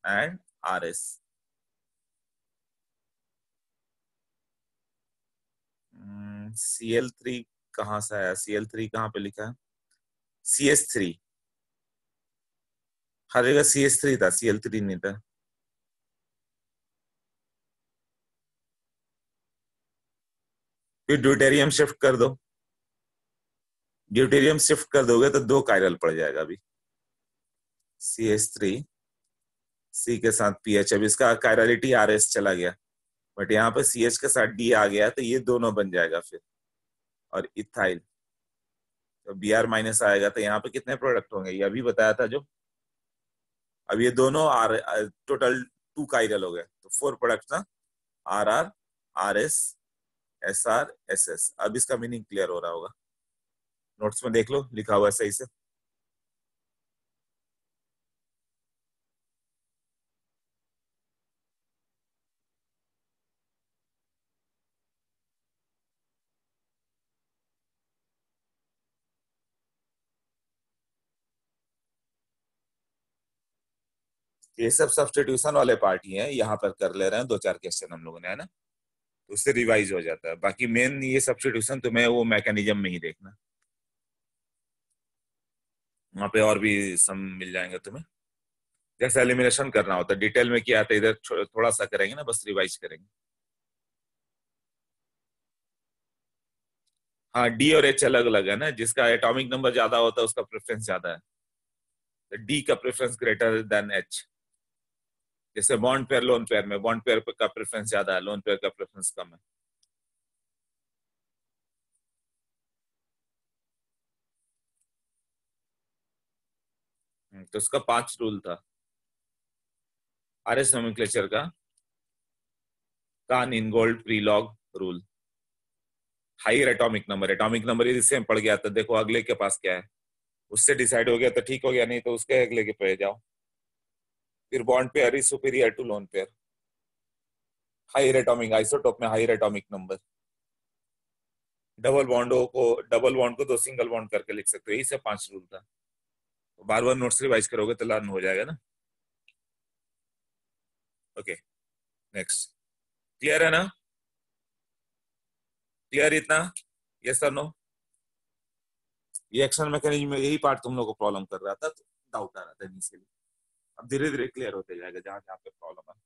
एंड RS। Cl3 कहाँ से आया? Cl3 कहाँ पे लिखा है? CH3, हर जगह CH3 था, Cl3 नहीं था। फिर ड्यूटेरियम शिफ्ट कर दो, ड्यूटेरियम शिफ्ट कर दोगे तो दो कायरल पड़ जाएगा अभी, CH3 C के साथ PH, अब इसका कायरलिटी RS चला गया, बट यहाँ पे CH के साथ D आ गया, तो ये दोनों बन जाएगा फिर, और इथाइल, तो Br माइनस आएगा, तो यहाँ पे कितने प्रोडक्ट होंगे? ये अभी बताया था जो, अब ये दोनों आर, टोटल 2 कायरल हो गए, तो 4 प्रोडक्ट ना, RR RS SR SS। अब इसका मीनिंग क्लियर हो रहा होगा, नोट्स में देख लो, लिखा हुआ है सही से। ये सब सब्स्टिट्यूशन वाले पार्ट ही है, यहाँ पर कर ले रहे हैं, 2-4 क्वेश्चन हम लोगों ने, है ना, तो उससे रिवाइज हो जाता है। बाकी मेन ये सब्स्टिट्यूशन तुम्हें वो मैकेनिज्म में ही देखना, वहां पे और भी सम मिल जाएंगे तुम्हें। जैसे एलिमिनेशन करना होता है डिटेल में किया था, इधर थोड़ा सा करेंगे ना, बस रिवाइज करेंगे। हाँ, डी और एच अलग अलग है ना, जिसका एटॉमिक नंबर ज्यादा होता है उसका प्रेफरेंस ज्यादा है, तो डी का प्रेफरेंस ग्रेटर देन एच। जैसे बॉन्ड पेयर लोन पेयर में, बॉन्ड पेयर का प्रेफरेंस ज्यादा है, लोन पेयर का प्रेफरेंस कम है। तो उसका 5 रूल था आरएस नोमेनक्लेचर का, कान इनगोल्ड प्रीलॉग रूल। हायर एटॉमिक नंबर यदि सेम पड़ गया तो देखो अगले के पास क्या है, उससे डिसाइड हो गया तो ठीक हो गया, नहीं तो उसके अगले के पे जाओ। फिर bond pair is superior to lone pair, higher atomic isotope में higher atomic number. Double bond को 2 सिंगल बॉन्ड करके लिख सकते हो, यही सब 5 रूल था। तो बार बार नोट्स रिवाइज करोगे तो लर्न हो जाएगा ना। Okay, next. क्लियर है ना? क्लियर इतना? यस और नो? ये एक्शन मैकेनिज्म में यही पार्ट तुम लोग को प्रॉब्लम कर रहा था, तो डाउट आ रहा था इनिशियली, अब धीरे धीरे क्लियर होते जाएगा जहां जहां पे प्रॉब्लम है।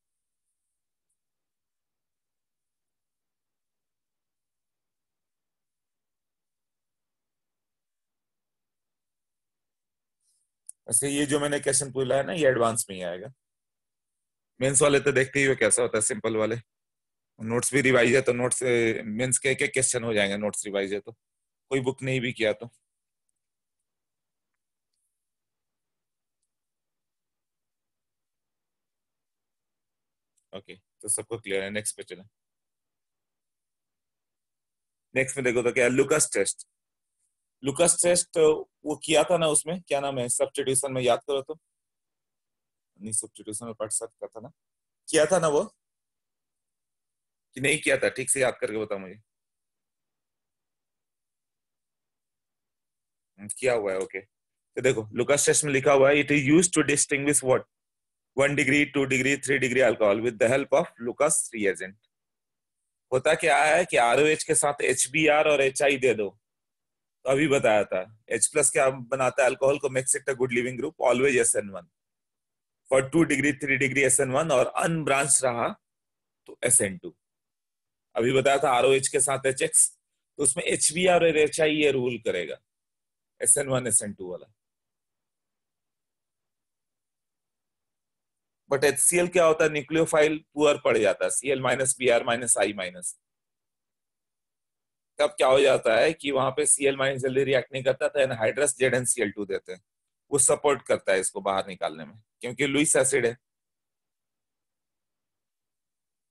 वैसे ये जो मैंने क्वेश्चन पूछा है ना, ये एडवांस में ही आएगा, मेंस वाले तो देखते ही हो कैसा होता है, सिंपल वाले। नोट्स भी रिवाइज है तो नोट्स मेंस के एक क्वेश्चन हो जाएंगे, नोट्स रिवाइज है तो, कोई बुक नहीं भी किया तो। ओके, तो सबको क्लियर है, नेक्स्ट पे चले। नेक्स्ट में देखो तो क्या, लुकस टेस्ट। लुकस टेस्ट वो किया था ना, उसमें क्या नाम है, सब्स्टिट्यूशन में, याद करो तो, नहीं सब्स्टिट्यूशन में पार्ट सब का था ना, किया था ना वो, कि नहीं किया था? ठीक से याद करके बताओ मुझे। किया हुआ है, ओके। तो देखो लुकास टेस्ट में लिखा हुआ है, it is used to distinguish what, 1 degree 2 degree 3 degree alcohol with the help of Lucas reagent. होता क्या है कि आरओएच के साथ HBr और HI दे दो, तो अभी बताया था H प्लस क्या बनाता है अल्कोहल को, makes it a good leaving group, always SN1 for 2 degree 3 degree SN1 और अनब्रांच रहा तो SN2। अभी बताया था आरओएच के साथ HX, तो उसमें HBr और HI ये रूल करेगा, SN1 SN2 वाला। बट HCl क्या होता है, न्यूक्लियोफाइल पुअर पड़ जाता है, Cl minus Br minus I minus. तब क्या हो जाता है कि वहां पे Cl माइनस जल्दी रिएक्ट नहीं करता, तो एनहाइड्रस ZnCl2 देते हैं, वो सपोर्ट करता है इसको बाहर निकालने में, क्योंकि लुईस एसिड है।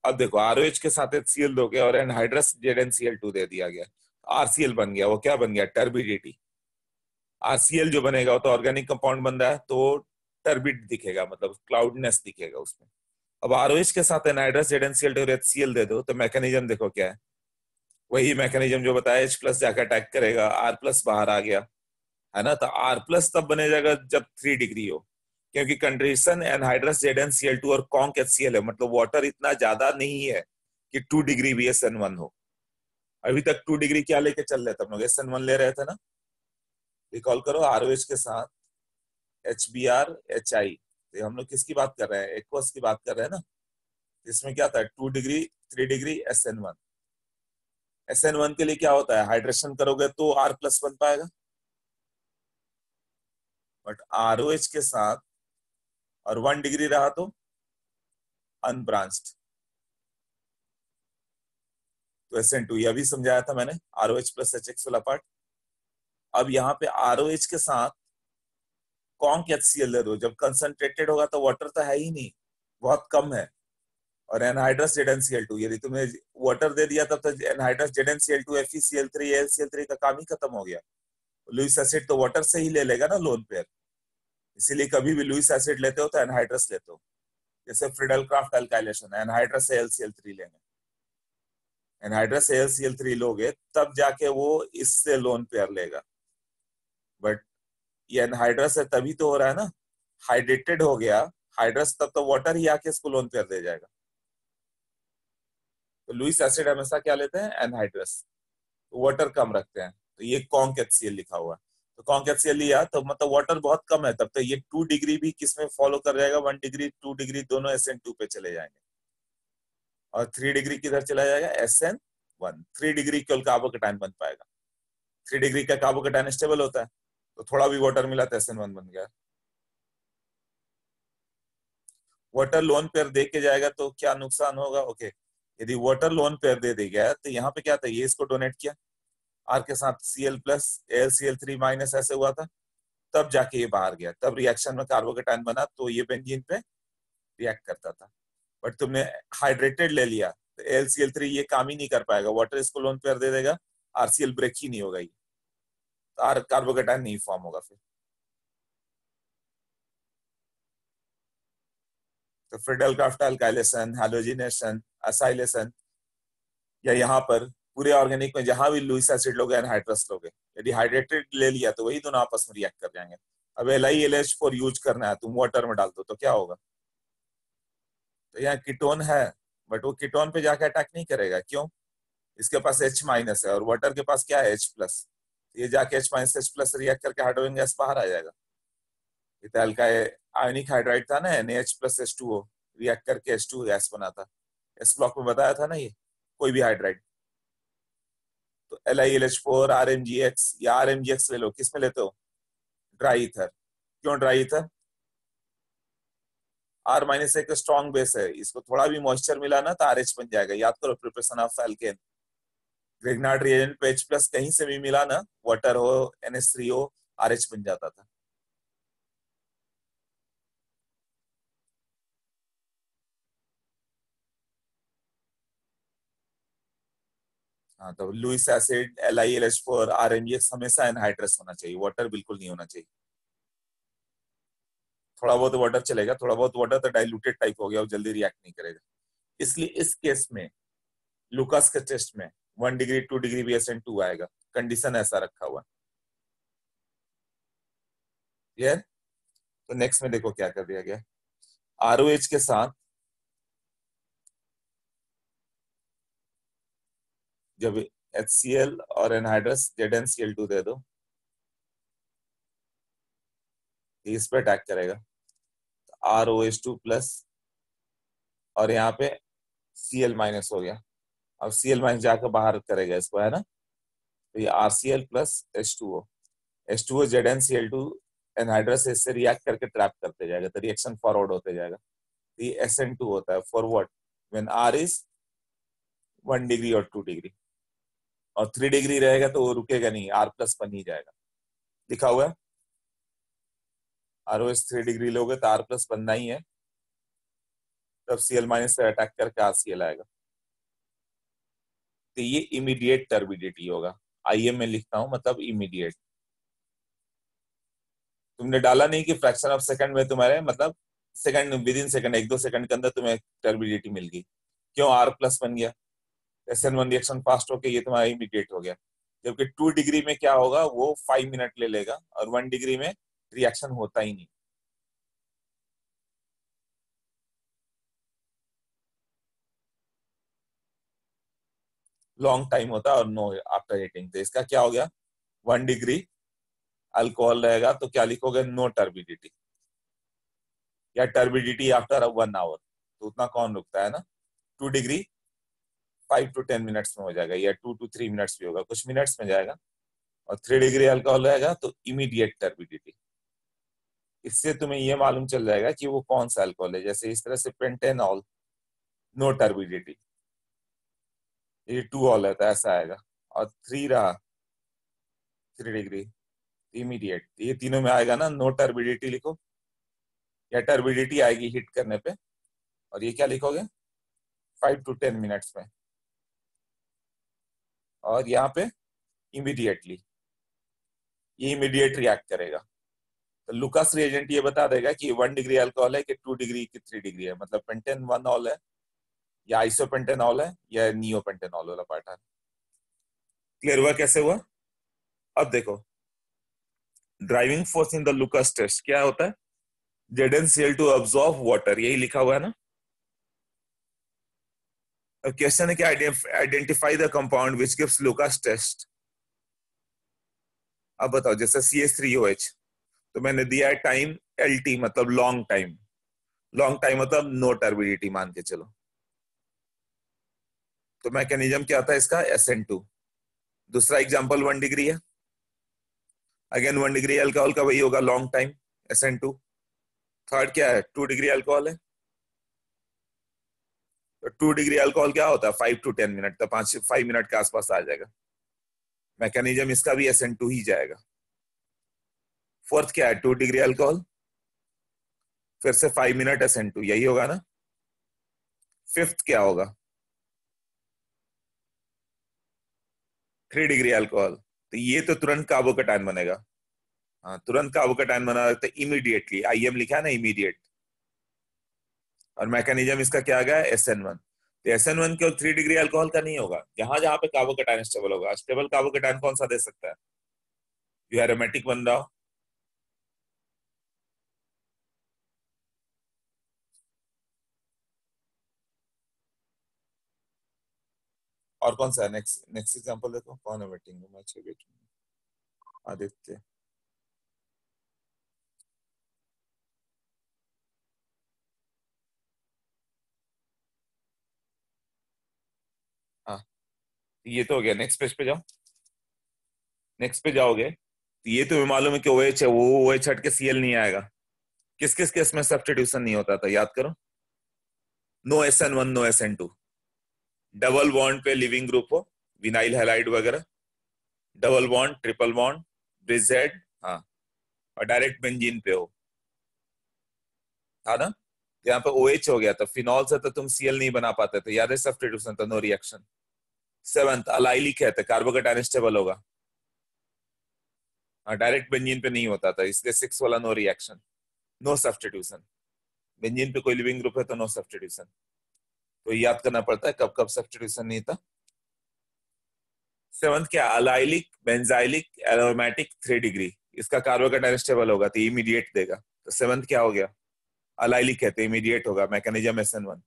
अब देखो आरओएच के साथ HCl दोगे और एनहाइड्रस ZnCl2 दे दिया गया, RCl बन गया, वो क्या बन गया, टर्बिडिटी। RCl जो बनेगा वो तो ऑर्गेनिक कंपाउंड बन रहा है, तो टर्बिड दिखेगा, मतलब क्लाउडनेस दिखेगा उसमें। अब आरओएच के साथ एनहाइड्रस ZnCl2 और HCl दे दो, तो मैकेनिज्म देखो क्या है, वही मैकेनिज्म जो बताया, H प्लस जाकर अटैक करेगा, R प्लस बाहर आ गया, है ना। तो R प्लस तब बने जाएगा जब 3 डिग्री हो, क्योंकि कंडीशन एनहाइड्रस ZnCl2 और कॉन्क HCl है, मतलब वाटर इतना ज्यादा नहीं है कि 2 डिग्री भी SN1 हो। अभी तक 2 डिग्री क्या लेके चल रहे थे हम लोग, SN1 ले रहे थे ना। रिकॉल करो, आरओएच के साथ HBr HI, तो हम लोग किसकी बात कर रहे हैं, एक्वस की बात कर रहे हैं ना। इसमें क्या था, 2 डिग्री 3 डिग्री SN1। SN1 के लिए क्या होता है, हाइड्रेशन करोगे तो R प्लस बन पाएगा, बट आरओएच के साथ और 1 डिग्री रहा तो अनब्रांच्ड, तो SN2, ये अभी समझाया था मैंने, आरओएच प्लस HX वाला पार्ट। अब यहाँ पे आरओएच के साथ कॉन्क HCl दे दो, जब कंसंट्रेटेड होगा तो वाटर तो है ही नहीं, बहुत कम है, और एनहाइड्रस ZnCl2, यदि तुमने वाटर दे दिया तब तक एनहाइड्रस ZnCl2 FeCl3 AlCl3 का काम ही खत्म हो गया। लुईस एसिड तो वाटर से ही ले लेगा ना लोन पेयर, इसीलिए कभी भी लुईस एसिड लेते हो तो एनहाइड्रस लेते हो। जैसे फ्रिडल क्राफ्ट अल्काइलेशन, एनहाइड्रस से AlCl3 लेंगे, एनहाइड्रस से AlCl3 लोगे तब जाके वो इससे लोन पेयर लेगा। बट ये एनहाइड्रस है तभी तो हो रहा है ना, हाइड्रेटेड हो गया हाइड्रस, तब तो वाटर ही आके इसको लोन पेयर दे जाएगा। तो लुईस एसिड हमेशा क्या लेते हैं, एनहाइड्रस, तो वाटर कम रखते हैं, तो ये कॉन्क HCl लिखा हुआ है। तो कॉन्क HCl लिया तो मतलब वाटर बहुत कम है, तब तो ये 2 डिग्री भी किसमें फॉलो कर जाएगा, 1 डिग्री 2 डिग्री दोनों SN2 पे चले जाएंगे, और 3 डिग्री किधर चला जाएगा, SN1। 3 डिग्री केवल कार्बोकेटाइन बन पाएगा, 3 डिग्री का कार्बोकेटाइन स्टेबल होता है, तो थोड़ा भी वाटर मिला तो SN1 बन गया। वाटर लोन पेयर दे के जाएगा तो क्या नुकसान होगा, ओके। यदि वाटर लोन पेयर दे देगा तो यहाँ पे क्या था, ये इसको डोनेट किया, आर के साथ Cl प्लस AlCl3 माइनस ऐसे हुआ था, तब जाके ये बाहर गया, तब रिएक्शन में कार्बोकेटाइन बना, तो ये बेंजीन पे रिएक्ट करता था। बट तुमने हाइड्रेटेड ले लिया तो AlCl3 ये काम ही नहीं कर पाएगा, वाटर इसको लोन पेयर दे देगा, RCl ब्रेक ही नहीं होगा, ये तो कार्बोकेटाइन नहीं फॉर्म होगा फिर। तो Friedel Crafts alkylation, halogenation, acylation, या यहाँ पर पूरे ऑर्गेनिक में जहां भी लुईस एसिड लोगे एनहाइड्रस लोगे, यदि हाइड्रेटेड ले लिया तो वही दोनों आपस में रिएक्ट कर जाएंगे। अब LiLH4 यूज करना है, तुम वाटर में डाल दो तो क्या होगा, तो यहाँ कीटोन है, बट वो कीटोन पे जाके अटैक नहीं करेगा, क्यों, इसके पास H माइनस है और वाटर के पास क्या है, H प्लस, ये जाके H minus H plus react करके हाइड्रोजन गैस बाहर आ जाएगा। इथाइल का आयनिक हाइड्राइड था ना, NaH प्लस H2O, रिएक्ट करके H2 गैस बना था, इस ब्लॉक में बताया था ना, ये कोई भी हाइड्राइड। तो LiLH4 RMGX या RMGX ले लो, किस में लेते हो, ड्राई ईथर। क्यों ड्राई ईथर, R माइनस एक स्ट्रॉन्ग बेस है, इसको थोड़ा भी मॉइस्चर मिला ना तो RH बन जाएगा, याद करो preparation of alkene, Grignard reagent पे H प्लस कहीं से भी मिला ना, वाटर हो NH3 हो, RH बन जाता था। हाँ, तो लुईस एसिड LiLH4 RMGX हमेशा एनहाइड्रस होना चाहिए, वाटर बिल्कुल नहीं होना चाहिए। थोड़ा बहुत वाटर चलेगा, थोड़ा बहुत वाटर तो डाइल्यूटेड टाइप हो गया, वो जल्दी रिएक्ट नहीं करेगा, इसलिए इस केस में लुकास के टेस्ट में 1 डिग्री 2 डिग्री भी SN2 आएगा, कंडीशन ऐसा रखा हुआ है। तो नेक्स्ट में देखो क्या कर दिया गया, ROH के साथ जब HCl और एनहाइड्रस ZnCl2 दे दो, इस पे अटैक करेगा, ROH2 प्लस और यहाँ पे Cl माइनस हो गया। अब Cl माइनस जाकर बाहर करेगा इसको, है ना, तो ये RCl plus H2O ZnCl2 anhydrous इससे रिएक्ट करके ट्रैप करते जाएगा, तो रिएक्शन फॉरवर्ड होते जाएगा। तो ये SN2 होता है for what, when R is 1 degree और 2 डिग्री, और 3 डिग्री रहेगा तो वो रुकेगा नहीं, R प्लस बन ही जाएगा। लिखा हुआ है ROH 3 डिग्री लोगे तो R प्लस बनना ही है, तब Cl माइनस से अटैक करके RCl आएगा। तो ये इमीडिएट टर्बिडिटी होगा, IM में लिखता हूं, मतलब इमीडिएट। तुमने डाला नहीं कि फ्रैक्शन ऑफ सेकंड में तुम्हारे, मतलब second, with in second, 1-2 second के अंदर तुम्हें टर्बिडिटी मिल गई, क्यों, R प्लस बन गया, SN1 रिएक्शन फास्ट होके ये तुम्हारा इमीडिएट हो गया। जबकि 2 डिग्री में क्या होगा, वो 5 मिनट ले लेगा, और 1 डिग्री में रिएक्शन होता ही नहीं। लॉन्ग टाइम होता है और नो आफ्टर हीटिंग। तो इसका क्या हो गया, 1 डिग्री अल्कोहल रहेगा तो क्या लिखोगे, नो टर्बिडिटी, या टर्बिडिटी आफ्टर 1 आवर, तो उतना कौन रुकता है ना। 2 डिग्री 5 to 10 मिनट्स में हो जाएगा, या 2 to 3 मिनट्स भी होगा, कुछ मिनट्स में जाएगा। और 3 डिग्री अल्कोहल रहेगा तो इमीडिएट टर्बिडिटी। इससे तुम्हें ये मालूम चल जाएगा कि वो कौन सा अल्कोहल है। जैसे इस तरह से पेंटेनॉल, नो टर्बिडिटी, ये 2 ऑल है तो ऐसा आएगा, और 3 रहा 3 डिग्री इमीडिएट, ये तीनों में आएगा ना, नो टर्बिडिटी लिखो, या टर्बिडिटी आएगी हिट करने पे, और ये क्या लिखोगे, 5 to 10 मिनट्स में, और यहाँ पे इमीडिएटली, ये इमीडिएट रिएक्ट करेगा। तो लुकास रिएजेंट ये बता देगा कि 1 डिग्री अल्कोहल है कि 2 डिग्री की 3 डिग्री है, मतलब पेंटेन 1 ऑल है, या आइसोपेंटेनॉल है, या नियोपेंटेनॉल वाला पार्ट है। क्लियर हुआ कैसे हुआ। अब देखो, driving force in the Lucas test क्या होता है, ZnCl2 अब्सॉर्ब वाटर, यही लिखा हुआ है ना। अब क्वेश्चन है कि identify the compound which gives Lucas test. अब बताओ, जैसे CH3OH, तो मैंने दिया है टाइम LT, मतलब लॉन्ग टाइम, लॉन्ग टाइम मतलब नो टर्बिडिटी मान के चलो। तो मैकेनिज्म क्या था इसका, SN2। दूसरा एग्जांपल 1 डिग्री है, अगेन 1 डिग्री अल्कोहल का वही होगा, लॉन्ग टाइम, SN2। थर्ड क्या है, 2 डिग्री अल्कोहल है, तो 2 डिग्री अल्कोहल क्या होता है, 5 to 10 मिनट, तो 5 मिनट के आसपास आ जाएगा। मैकेनिज्म इसका भी SN2 ही जाएगा। फोर्थ क्या है, 2 डिग्री अल्कोहल, फिर से 5 मिनट SN2, यही होगा ना। फिफ्थ क्या होगा, 3 डिग्री अल्कोहल, तो ये तो तुरंत कार्बोकेटायन बनेगा। हाँ, तुरंत कार्बोकेटायन बना, तो इमीडिएटली, IM लिखा है ना, इमीडिएट। और मैकेनिज्म इसका क्या आ गया, SN1। तो SN1 केवल 3 डिग्री अल्कोहल का नहीं होगा, जहां जहां पे कार्बोकेटायन स्टेबल होगा। स्टेबल कार्बोकेटायन कौन सा दे सकता है, जो एरोमेटिक बन रहा हो। और कौन सा है, नेक्स्ट नेक्स्ट एग्जांपल देखो, कौन है वेटिंग में, आदित्य। हाँ, ये तो हो गया, नेक्स्ट पेज पे जाओ। नेक्स्ट पे जाओगे तो ये तुम्हें मालूम है कि OH है, वो OH हट के Cl नहीं आएगा। किस किस केस में सब्स्टिट्यूशन नहीं होता था, याद करो। No SN1, no SN2, double bond पे लिविंग ग्रुप हो, विनाइल हैलाइड वगैरह, double bond, triple bond, bridged, हाँ, और डायरेक्ट बेंजीन पे हो, था ना। तो यहाँ पे OH हो गया, तो फिनॉल से तो तुम Cl नहीं बना पाते थे, याद है, सब्स्टिट्यूशन, तो नो रिएक्शन। सेवंथ अलाइलिक है, तो कार्बोकेटायन स्टेबल होगा, डायरेक्ट बेंजीन पे नहीं होता था, इसलिए 6 वाला no reaction, no substitution. Benzene पे कोई लिविंग ग्रुप है तो नो सब्स्टिट्यूशन। तो याद करना पड़ता है कब कब सब्स्टिट्यूशन नहीं था। सेवंथ क्या, अलाइलिक, बेंजाइलिक, एरोमेटिक, 3 डिग्री, इसका कार्बोकेटायन स्टेबल होगा तो इमीडिएट देगा। तो सेवंथ क्या हो गया, अलाइलिक है तो इमीडिएट होगा, मैकेनिज्म SN1।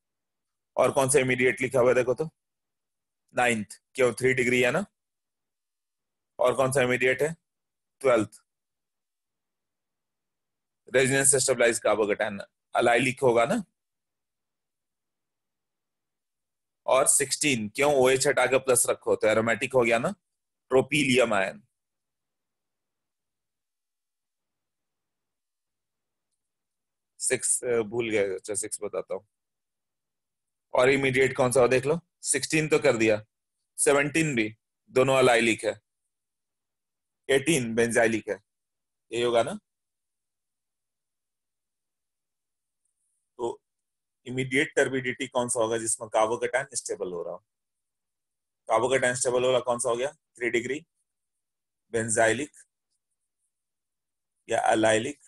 और कौन सा इमीडिएट लिखा हुआ है देखो तो, 9th, क्यों 3 डिग्री है ना। और कौन सा इमीडिएट है, 12th, resonance stabilise carbocation, allylic होगा ना। और 16 क्यों, OH हटा के प्लस रखो तो एरोमेटिक हो गया ना, ट्रोपीलियम आयन। 6 भूल गए, अच्छा 6 बताता हूँ। और इमीडिएट कौन सा हो देख लो, 16 तो कर दिया, 17 भी, दोनों अलाइलिक है, 18 बेंजाइलिक है, ये होगा ना। तो इमीडिएट टर्बिडिटी कौन सा होगा जिसमें कार्बोकेटायन स्टेबल हो रहा हो, कार्बोकेटायन स्टेबल हो रहा कौन सा हो गया, 3 डिग्री, बेंजाइलिक या अलाइलिक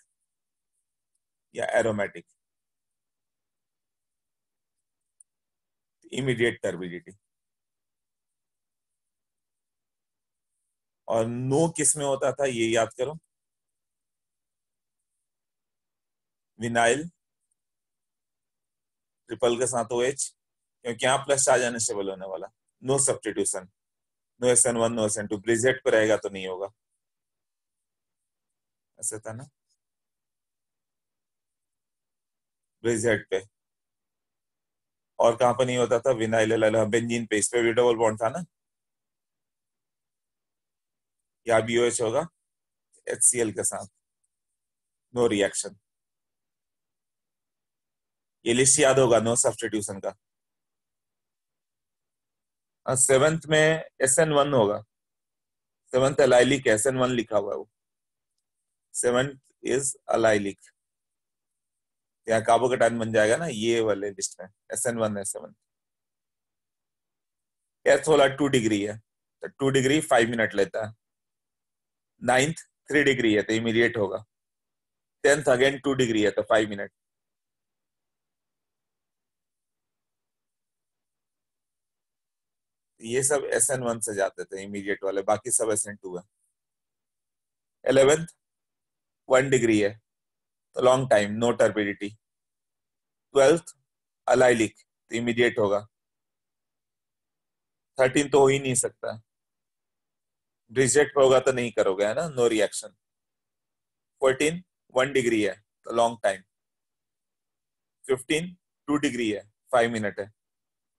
या एरोमेटिक, इमीडिएट टर्बिडिटी। और नो किस में होता था ये याद करो, विनाइल ट्रिपल के साथ OH, क्योंकि यहाँ प्लस चार्ज अनस्टेबल होने वाला, no substitution, no SN1 no SN2, bridged पे रहेगा तो नहीं होगा, ऐसा था ना, ब्रिजेट पे। और कहां पर नहीं होता था, विनाइल बेंजीन पे, इस पे भी डबल बॉन्ड था ना, यहाँ भी OH होगा HCl के साथ, नो रिएक्शन। ये लिस्ट याद होगा नो सब्स्टिट्यूशन का। 7th में SN1 होगा, 7th अलाइलिक, SN1 लिखा हुआ है वो, 7th इज अलाइलिक, यहाँ कार्बोकेटायन बन जाएगा ना ये वाले लिस्ट में, SN1 है 7th। एर्थ वाला 2 डिग्री है तो 2 डिग्री 5 मिनट लेता है, 9th 3 डिग्री है तो इमीडिएट होगा, 10th अगेन 2 डिग्री है तो 5 मिनट। ये सब SN1 से जाते थे इमीडिएट वाले, बाकी सब SN2 है। 11th 1 डिग्री है तो long time, no turbidity. 12th allylic तो इमीडिएट होगा, 13 तो हो ही नहीं सकता, ब्रिजेट पे होगा तो नहीं करोगे है ना, नो रिएक्शन। 14 1 डिग्री है तो लॉन्ग टाइम, 15 2 डिग्री है 5 मिनट है,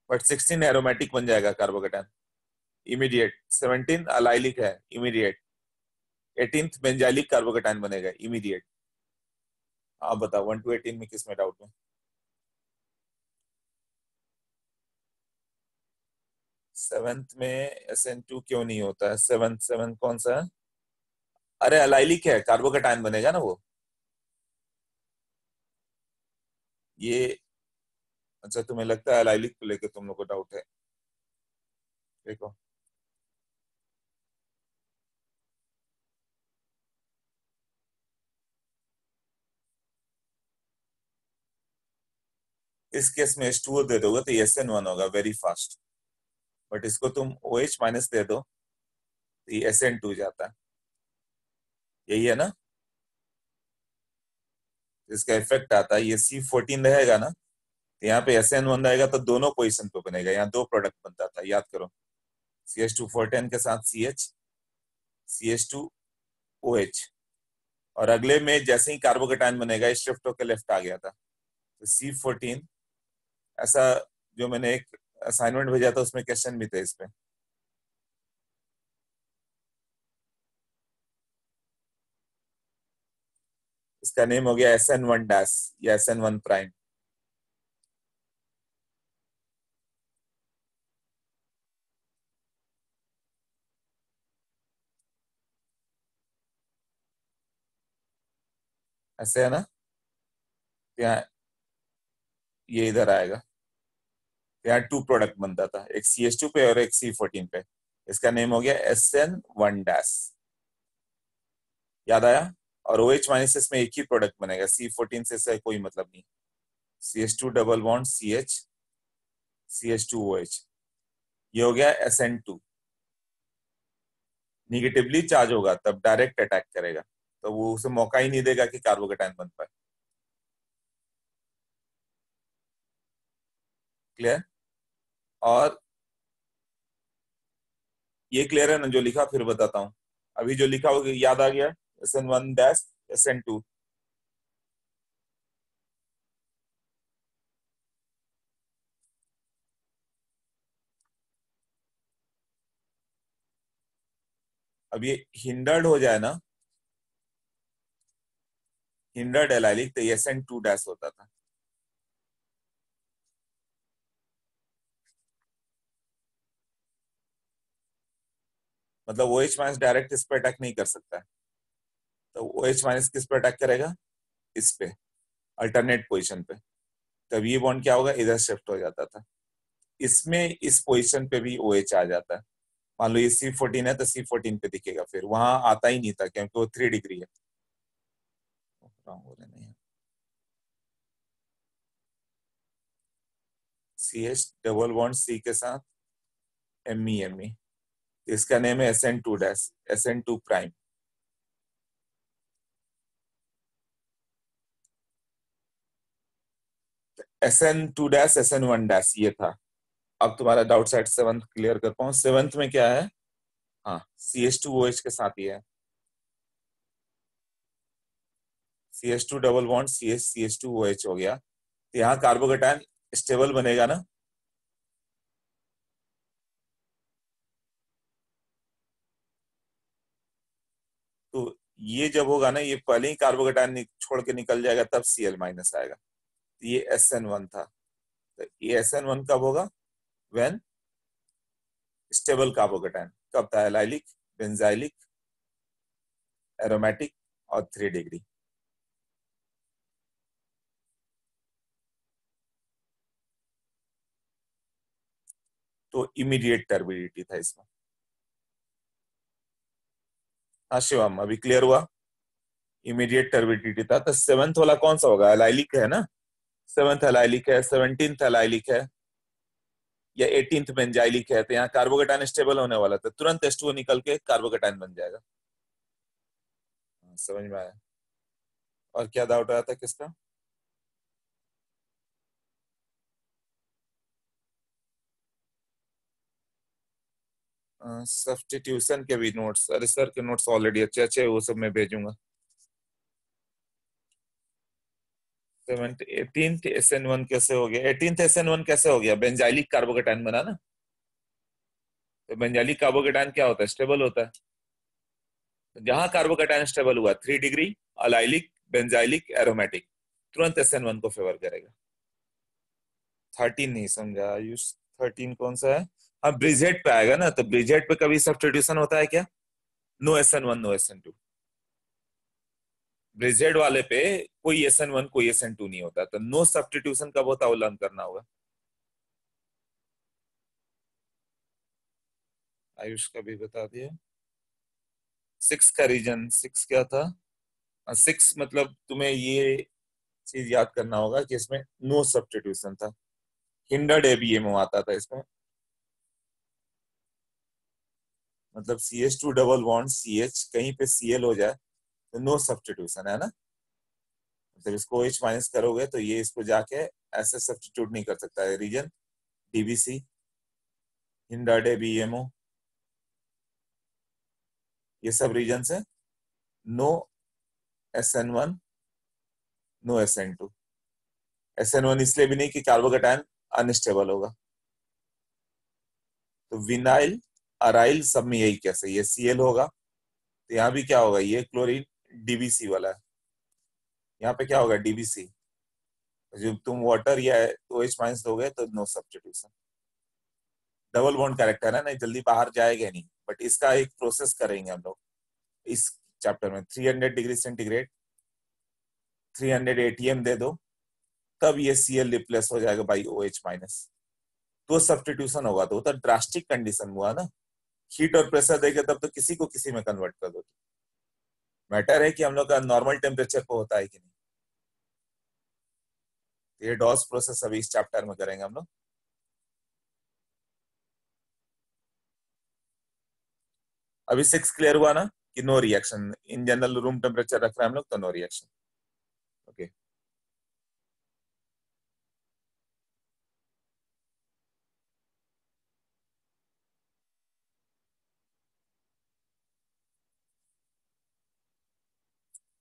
बट 16 एरोमेटिक बन जाएगा कार्बोकेटायन, इमीडिएट। 17 अलाइलिक है, इमीडिएट। 18th बेंजाइलिक कार्बोकेटायन बनेगा, इमीडिएट। आप बताओ 1 to 18 में किस में डाउट है। 7th में SN2 क्यों नहीं होता है, 7 कौन सा है, अरे अलाइलिक है, कार्बोकेटायन बनेगा ना वो, ये। अच्छा तुम्हें लगता है अलाइलिक को लेकर तुम लोग को डाउट है, देखो इस केस में H2O दे दोगे तो SN1 होगा वेरी फास्ट, बट इसको तुम OH माइनस दे दो तो ये SN2 जाता है, यही है ना। इसका इफेक्ट आता है, ये C14 रहेगा ना तो यहाँ पे SN1 रहेगा तो दोनों पोजिशन पे बनेगा, यहाँ 2 प्रोडक्ट बनता था, याद करो, CH2 410 के साथ CH, CH2OH। और अगले में जैसे ही कार्बोकेटायन बनेगा शिफ्ट होकर लेफ्ट आ गया था, तो C14 ऐसा, जो मैंने एक असाइनमेंट भेजा था उसमें क्वेश्चन भी थे इस पे। इसका नेम हो गया SN1 डैश या SN1 प्राइम। ऐसे है ना, यहाँ ये इधर आएगा, यहाँ 2 प्रोडक्ट बनता था, एक CH2 पे और एक C14 पे, इसका नेम हो गया SN1 डैश, याद आया। और OH माइनस इसमें एक ही प्रोडक्ट बनेगा, C14 से इसका कोई मतलब नहीं, CH2 double bond CH, CH2OH, ये हो गया SN2। निगेटिवली चार्ज होगा तब डायरेक्ट अटैक करेगा, तो वो उसे मौका ही नहीं देगा कि कार्बोकेटायन बन पाए। क्लियर? और ये क्लियर है ना जो लिखा? फिर बताता हूँ। अभी जो लिखा होगा याद आ गया? SN1 dash SN2। अब ये हिंडर्ड हो जाए ना, हिंडर्ड एलाइलिक, तो SN2 डैश होता था। मतलब OH माइनस डायरेक्ट इस पे अटैक नहीं कर सकता है, तो OH माइनस किस पे अटैक करेगा? इस पे, अल्टरनेट पोजीशन पे। तब ये बॉन्ड क्या होगा? इधर शिफ्ट हो जाता था। इसमें इस पोजीशन पे भी OH आ जाता है। मान लो ये C14 है तो C14 पे दिखेगा, फिर वहां आता ही नहीं था क्योंकि वो 3 डिग्री है। नहीं, CH डबल बॉन्ड C के साथ ME, इसका नेम है SN2 dash, SN2 prime. SN2 dash SN1 dash ये था। अब तुम्हारा डाउट सेट 7th क्लियर कर पाऊँ। 7th में क्या है? हाँ, CH2OH के साथ ही है। CH2 डबल बॉन्ड CH2OH हो गया, तो यहाँ कार्बोकेटायन स्टेबल बनेगा ना? तो ये जब होगा ना, ये पहले ही कार्बोकेटायन छोड़ के निकल जाएगा, तब Cl माइनस आएगा। तो ये SN1 था। तो ये SN1 कब होगा? When stable carbocation. कब था? एलाइलिक, बेंजाइलिक, एरोमेटिक और 3 डिग्री। तो इमीडिएट टर्बिडिटी था इसमें। हाँ शिवम, अभी क्लियर हुआ? इमीडिएट टर्बिडिटी था। तो 7th वाला कौन सा होगा? एलाइलिक है ना? 7th एलाइलिक है, 17th एलाइलिक है, या 18th बेंजाइलिक है। तो यहाँ कार्बोकेटायन स्टेबल होने वाला था, तुरंत H2O निकल के कार्बोकेटायन बन जाएगा। समझ में आया? और क्या डाउट आया था किसका? सब्स्टिट्यूशन के भी नोट्स? अरे सर के नोट्स ऑलरेडी अच्छे अच्छे, वो सब मैं भेजूंगा। 18th SN1 कैसे हो गया? 18th SN1 कैसे हो गया? बेंजाइलिक कार्बोकेटायन बना ना। तो बेंजाइलिक कार्बोकेटायन क्या होता है? स्टेबल होता है। तो जहां कार्बोकेटायन स्टेबल हुआ, 3 डिग्री, अलाइलिक, बेंजाइलिक, एरोमेटिक, तुरंत SN1 को फेवर करेगा। 13 नहीं समझा आयुष? 13 कौन सा है? हाँ, ब्रिजहेड पे आएगा ना। तो ब्रिजहेड पे कभी सब्स्टिट्यूशन होता है क्या? No SN1 no SN2। Bridgehead वाले पे कोई SN1 कोई SN2 नहीं होता। तो नो सब्स्टिट्यूशन कब होता है, वो लर्न करना होगा। आयुष का भी बता दिया। 6 का रीजन, 6 क्या था? 6 मतलब तुम्हें ये चीज याद करना होगा कि इसमें नो सब्स्टिट्यूशन था। हिंडर्ड ABMO आता था इसमें। मतलब CH2 डबल बॉन्ड CH कहीं पे Cl हो जाए तो नो सब्स्टिट्यूशन है ना। मतलब इसको OH माइनस करोगे तो ये इसको जाके ऐसे सब्स्टिट्यूट नहीं कर सकता है। रीजन DBC, हिंडर्ड ABMO, ये सब रीजन है। No SN1 no SN2। SN1 इसलिए भी नहीं कि कार्बोकेटायन अनस्टेबल होगा। तो विनाइल, अराइल सब में यही कैसे, ये Cl होगा, तो यहाँ भी क्या होगा? ये क्लोरीन DBC वाला है। यहाँ पे क्या होगा? DBC। जब तुम वाटर या OH माइनस दोगे तो no substitution. Double bond character है ना, जल्दी बाहर जाएगा नहीं। बट इसका एक प्रोसेस करेंगे हम लोग इस चैप्टर में। 300 डिग्री सेंटीग्रेड, 300 ATM दे दो, तब ये Cl रिप्लेस हो जाएगा बाई OH माइनस। तो सब्स्टिट्यूशन होगा। तो ड्रास्टिक कंडीशन हुआ ना। हीट और प्रेशर देके तब तो किसी को किसी में कन्वर्ट कर दो। मैटर है कि हम लोग का नॉर्मल टेम्परेचर पे होता है कि नहीं। ये डॉस प्रोसेस अभी इस चैप्टर में करेंगे हम लोग। अभी 6 क्लियर हुआ ना कि no reaction, in general room temperature रख रहे हैं हम लोग तो नो रिएक्शन। ओके।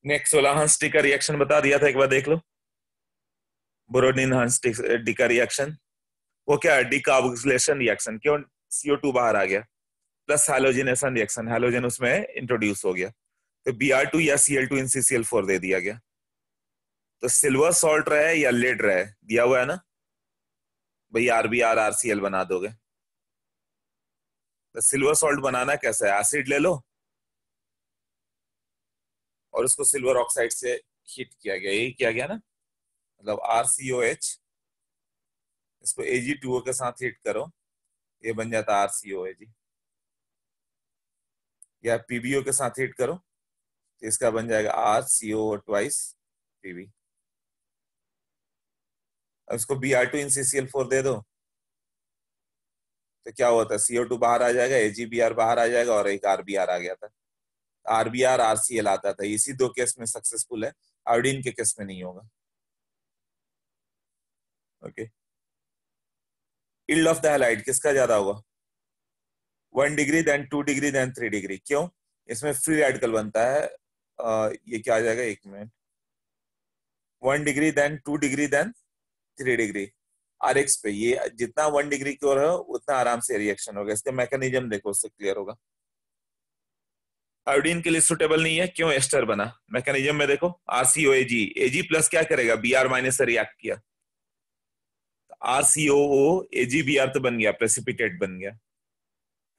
नेक्स्ट वाला हंस-डी का रिएक्शन बता दिया था, एक बार देख लो। बोरोनिन हंस-डी का रिएक्शन वो क्या है? Decarboxylation reaction. क्यों? CO2 बाहर आ गया, प्लस हैलोजिनेशन रिएक्शन, हैलोजन उसमें इंट्रोड्यूस हो गया, तो Br2 या Cl2 इन CCl4 दे दिया गया। तो सिल्वर सॉल्ट रहे या लेड रहे, दिया हुआ है ना भाई, RBr RCl बना दोगे। तो सिल्वर सॉल्ट बनाना कैसा है? एसिड ले लो और उसको सिल्वर ऑक्साइड से हीट किया गया, यही किया गया ना, मतलब RCOH, इसको Ag2O के साथ हीट करो, ये बन जाता RCOAg, या PbO के साथ हीट करो तो इसका बन जाएगा RCO ट्वाइस Pb। अब इसको Br2 इन CCl4 दे दो तो क्या होता है? CO2 बाहर आ जाएगा, AgBr बाहर आ जाएगा और एक RBr आ गया था, RBr RCl आता था। इसी दो केस में सक्सेसफुल है, आयोडीन के केस में नहीं होगा। Okay, yield of the halide किसका ज्यादा होगा? 1 degree, then 2 degree, then 3 degree. क्यों? इसमें फ्री रेडिकल बनता है। ये क्या आ जाएगा, एक minute, 1 degree, then 2 degree, then 3 degree. RX पे ये जितना 1 डिग्री की ओर है उतना आराम से रिएक्शन होगा। इसका मैकेनिज्म देखो, उससे क्लियर होगा। आयोडीन के लिए सुटेबल नहीं है, क्यों? एस्टर बना। मैकेनिज्म में देखो, RCOAg, Ag प्लस क्या करेगा? Br माइनस से रिएक्ट किया, RCOO AgBr तो बन गया, प्रेसिपिटेट बन गया।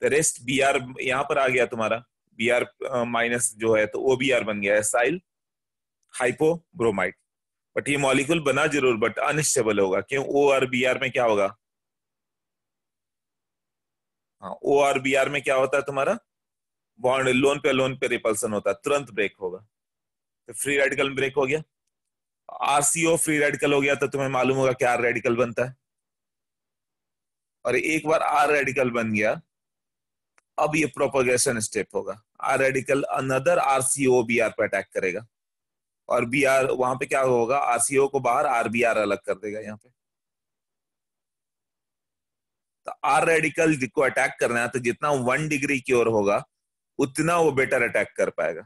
तो रेस्ट Br यहां पर आ गया तुम्हारा, Br माइनस जो है, तो OBr बन गया, एसाइल हाइपोब्रोमाइड। बट ये मॉलिक्यूल बना जरूर, बट अनस्टेबल होगा। क्यों? O और Br में क्या होगा? हाँ, O और Br में क्या होता है तुम्हारा? बॉन्ड लोन पे रिपल्सन होता है, तुरंत ब्रेक होगा। तो फ्री रेडिकल ब्रेक हो गया। RCO फ्री रेडिकल हो गया तो तुम्हें मालूम होगा क्या रेडिकल बनता है। और एक बार R रेडिकल बन गया, अब ये प्रोपोगेशन स्टेप होगा। R radical another RCO Br पे अटैक करेगा, और Br वहां पे क्या होगा? RCO को बाहर, RBr अलग कर देगा यहाँ पे। तो R रेडिकल को अटैक करना है तो जितना 1 डिग्री की ओर होगा उतना वो बेटर अटैक कर पाएगा।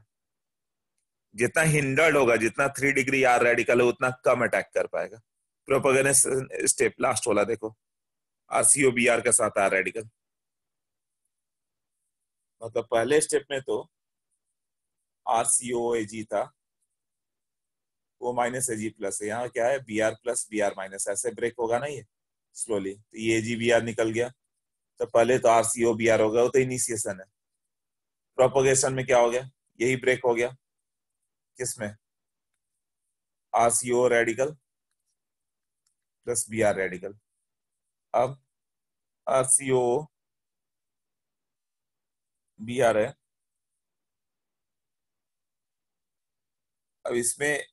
जितना हिंडर्ड होगा, जितना 3 डिग्री R रेडिकल है, उतना कम अटैक कर पाएगा। प्रोपोगेशन स्टेप लास्ट वाला देखो, RCO Br के साथ R रेडिकल। मतलब पहले स्टेप में तो RCOAg था, वो माइनस Ag प्लस है। यहाँ क्या है? Br प्लस Br माइनस, ऐसे ब्रेक होगा ना ये स्लोली। तो ये AgBr निकल गया, तो पहले तो RCOBr होगा, वो तो इनिशिएशन है। प्रोपोगेशन में क्या हो गया? यही ब्रेक हो गया, किसमें? RCO radical plus Br radical. अब RCO Br है, अब इसमें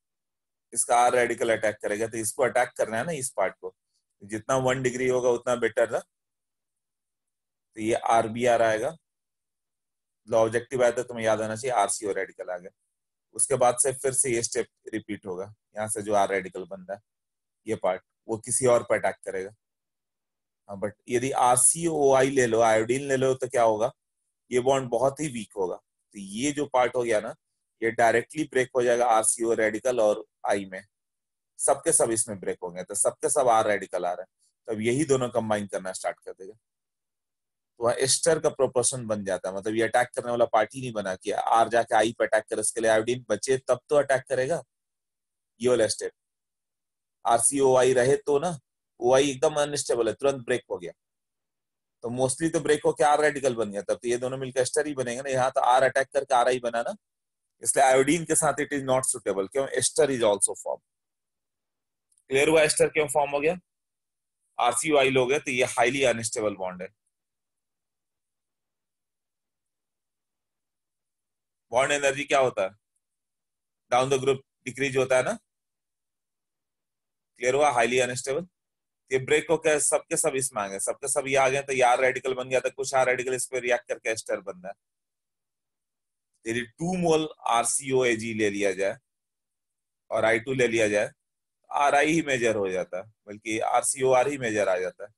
इसका R रेडिकल अटैक करेगा, तो इसको अटैक करना है ना, इस पार्ट को। जितना 1 डिग्री होगा उतना बेटर ना, तो ये RBr आएगा। ऑब्जेक्टिव आया था, तुम्हें याद आना चाहिए, RCO रेडिकल आ गया। उसके बाद से फिर से ये स्टेप रिपीट होगा, यहाँ से जो R रेडिकल बन रहा है ये पार्ट, वो किसी और पर अटैक करेगा। हाँ, बट यदि RCOI ले लो, आयोडीन ले लो, तो क्या होगा? ये बॉन्ड बहुत ही वीक होगा। तो ये जो पार्ट हो गया ना, ये डायरेक्टली ब्रेक हो जाएगा RCO रेडिकल और आई में, सबके सब इसमें ब्रेक होंगे, तो सबके सब R रेडिकल आ रहा है, तब यही दोनों कंबाइन करना स्टार्ट कर देगा। तो वह एस्टर का प्रोपोर्शन बन जाता है। मतलब ये अटैक करने वाला पार्टी नहीं बना कि R जाके आई पे अटैक करे, इसके लिए आयोडीन बचे तब तो अटैक करेगा। ये वाला स्टेप, RCOI रहे तो ना, OI एकदम अनस्टेबल है, तुरंत ब्रेक हो गया, तो मोस्टली तो ब्रेक होकर R रेडिकल बन गया, तब तो ये दोनों मिलकर एस्टर ही बनेंगे ना। यहाँ तो R अटैक करके RI बना ना, इसलिए आयोडीन के साथ इट इज नॉट सुटेबल। क्यों? Ester is also form. Clear हुआ एस्टर क्यों फॉर्म हो गया? RCOI लोगे तो ये हाईली अनस्टेबल बॉन्ड है। बॉन्ड एनर्जी क्या होता है? डाउन द ग्रुप डिक्रीज होता है ना। क्लियर हुआ? Highly unstable. ये ब्रेक होकर सबके सब इसमें आ गए, सबके सब ये आ गए, तो ये R रेडिकल बन गया था, कुछ R रेडिकल इस पे रिएक्ट करके एस्टर बन रहा है। यदि 2 मोल RCOAg ले लिया जाए और I2 ले लिया जाए, RI ही मेजर हो जाता है, बल्कि RCOR ही मेजर आ जाता है,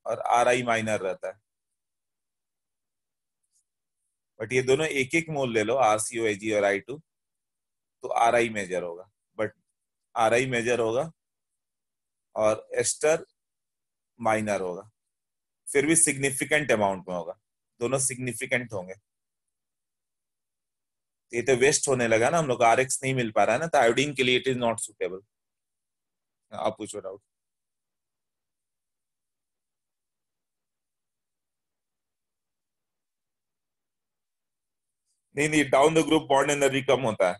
और RI माइनर रहता है। बट ये दोनों एक एक मोल ले लो, आरसीओ एजी और आई2, तो आर आई मेजर होगा। बट आर आई मेजर होगा और एस्टर माइनर होगा, फिर भी सिग्निफिकेंट अमाउंट में होगा, दोनों सिग्निफिकेंट होंगे। ये तो वेस्ट होने लगा ना, हम लोग आरएक्स नहीं मिल पा रहा है ना, तो आयोडीन के लिए इट इज नॉट सुटेबल। आप पूछो डाउट। नहीं नहीं, down the group bond energy कम होता है।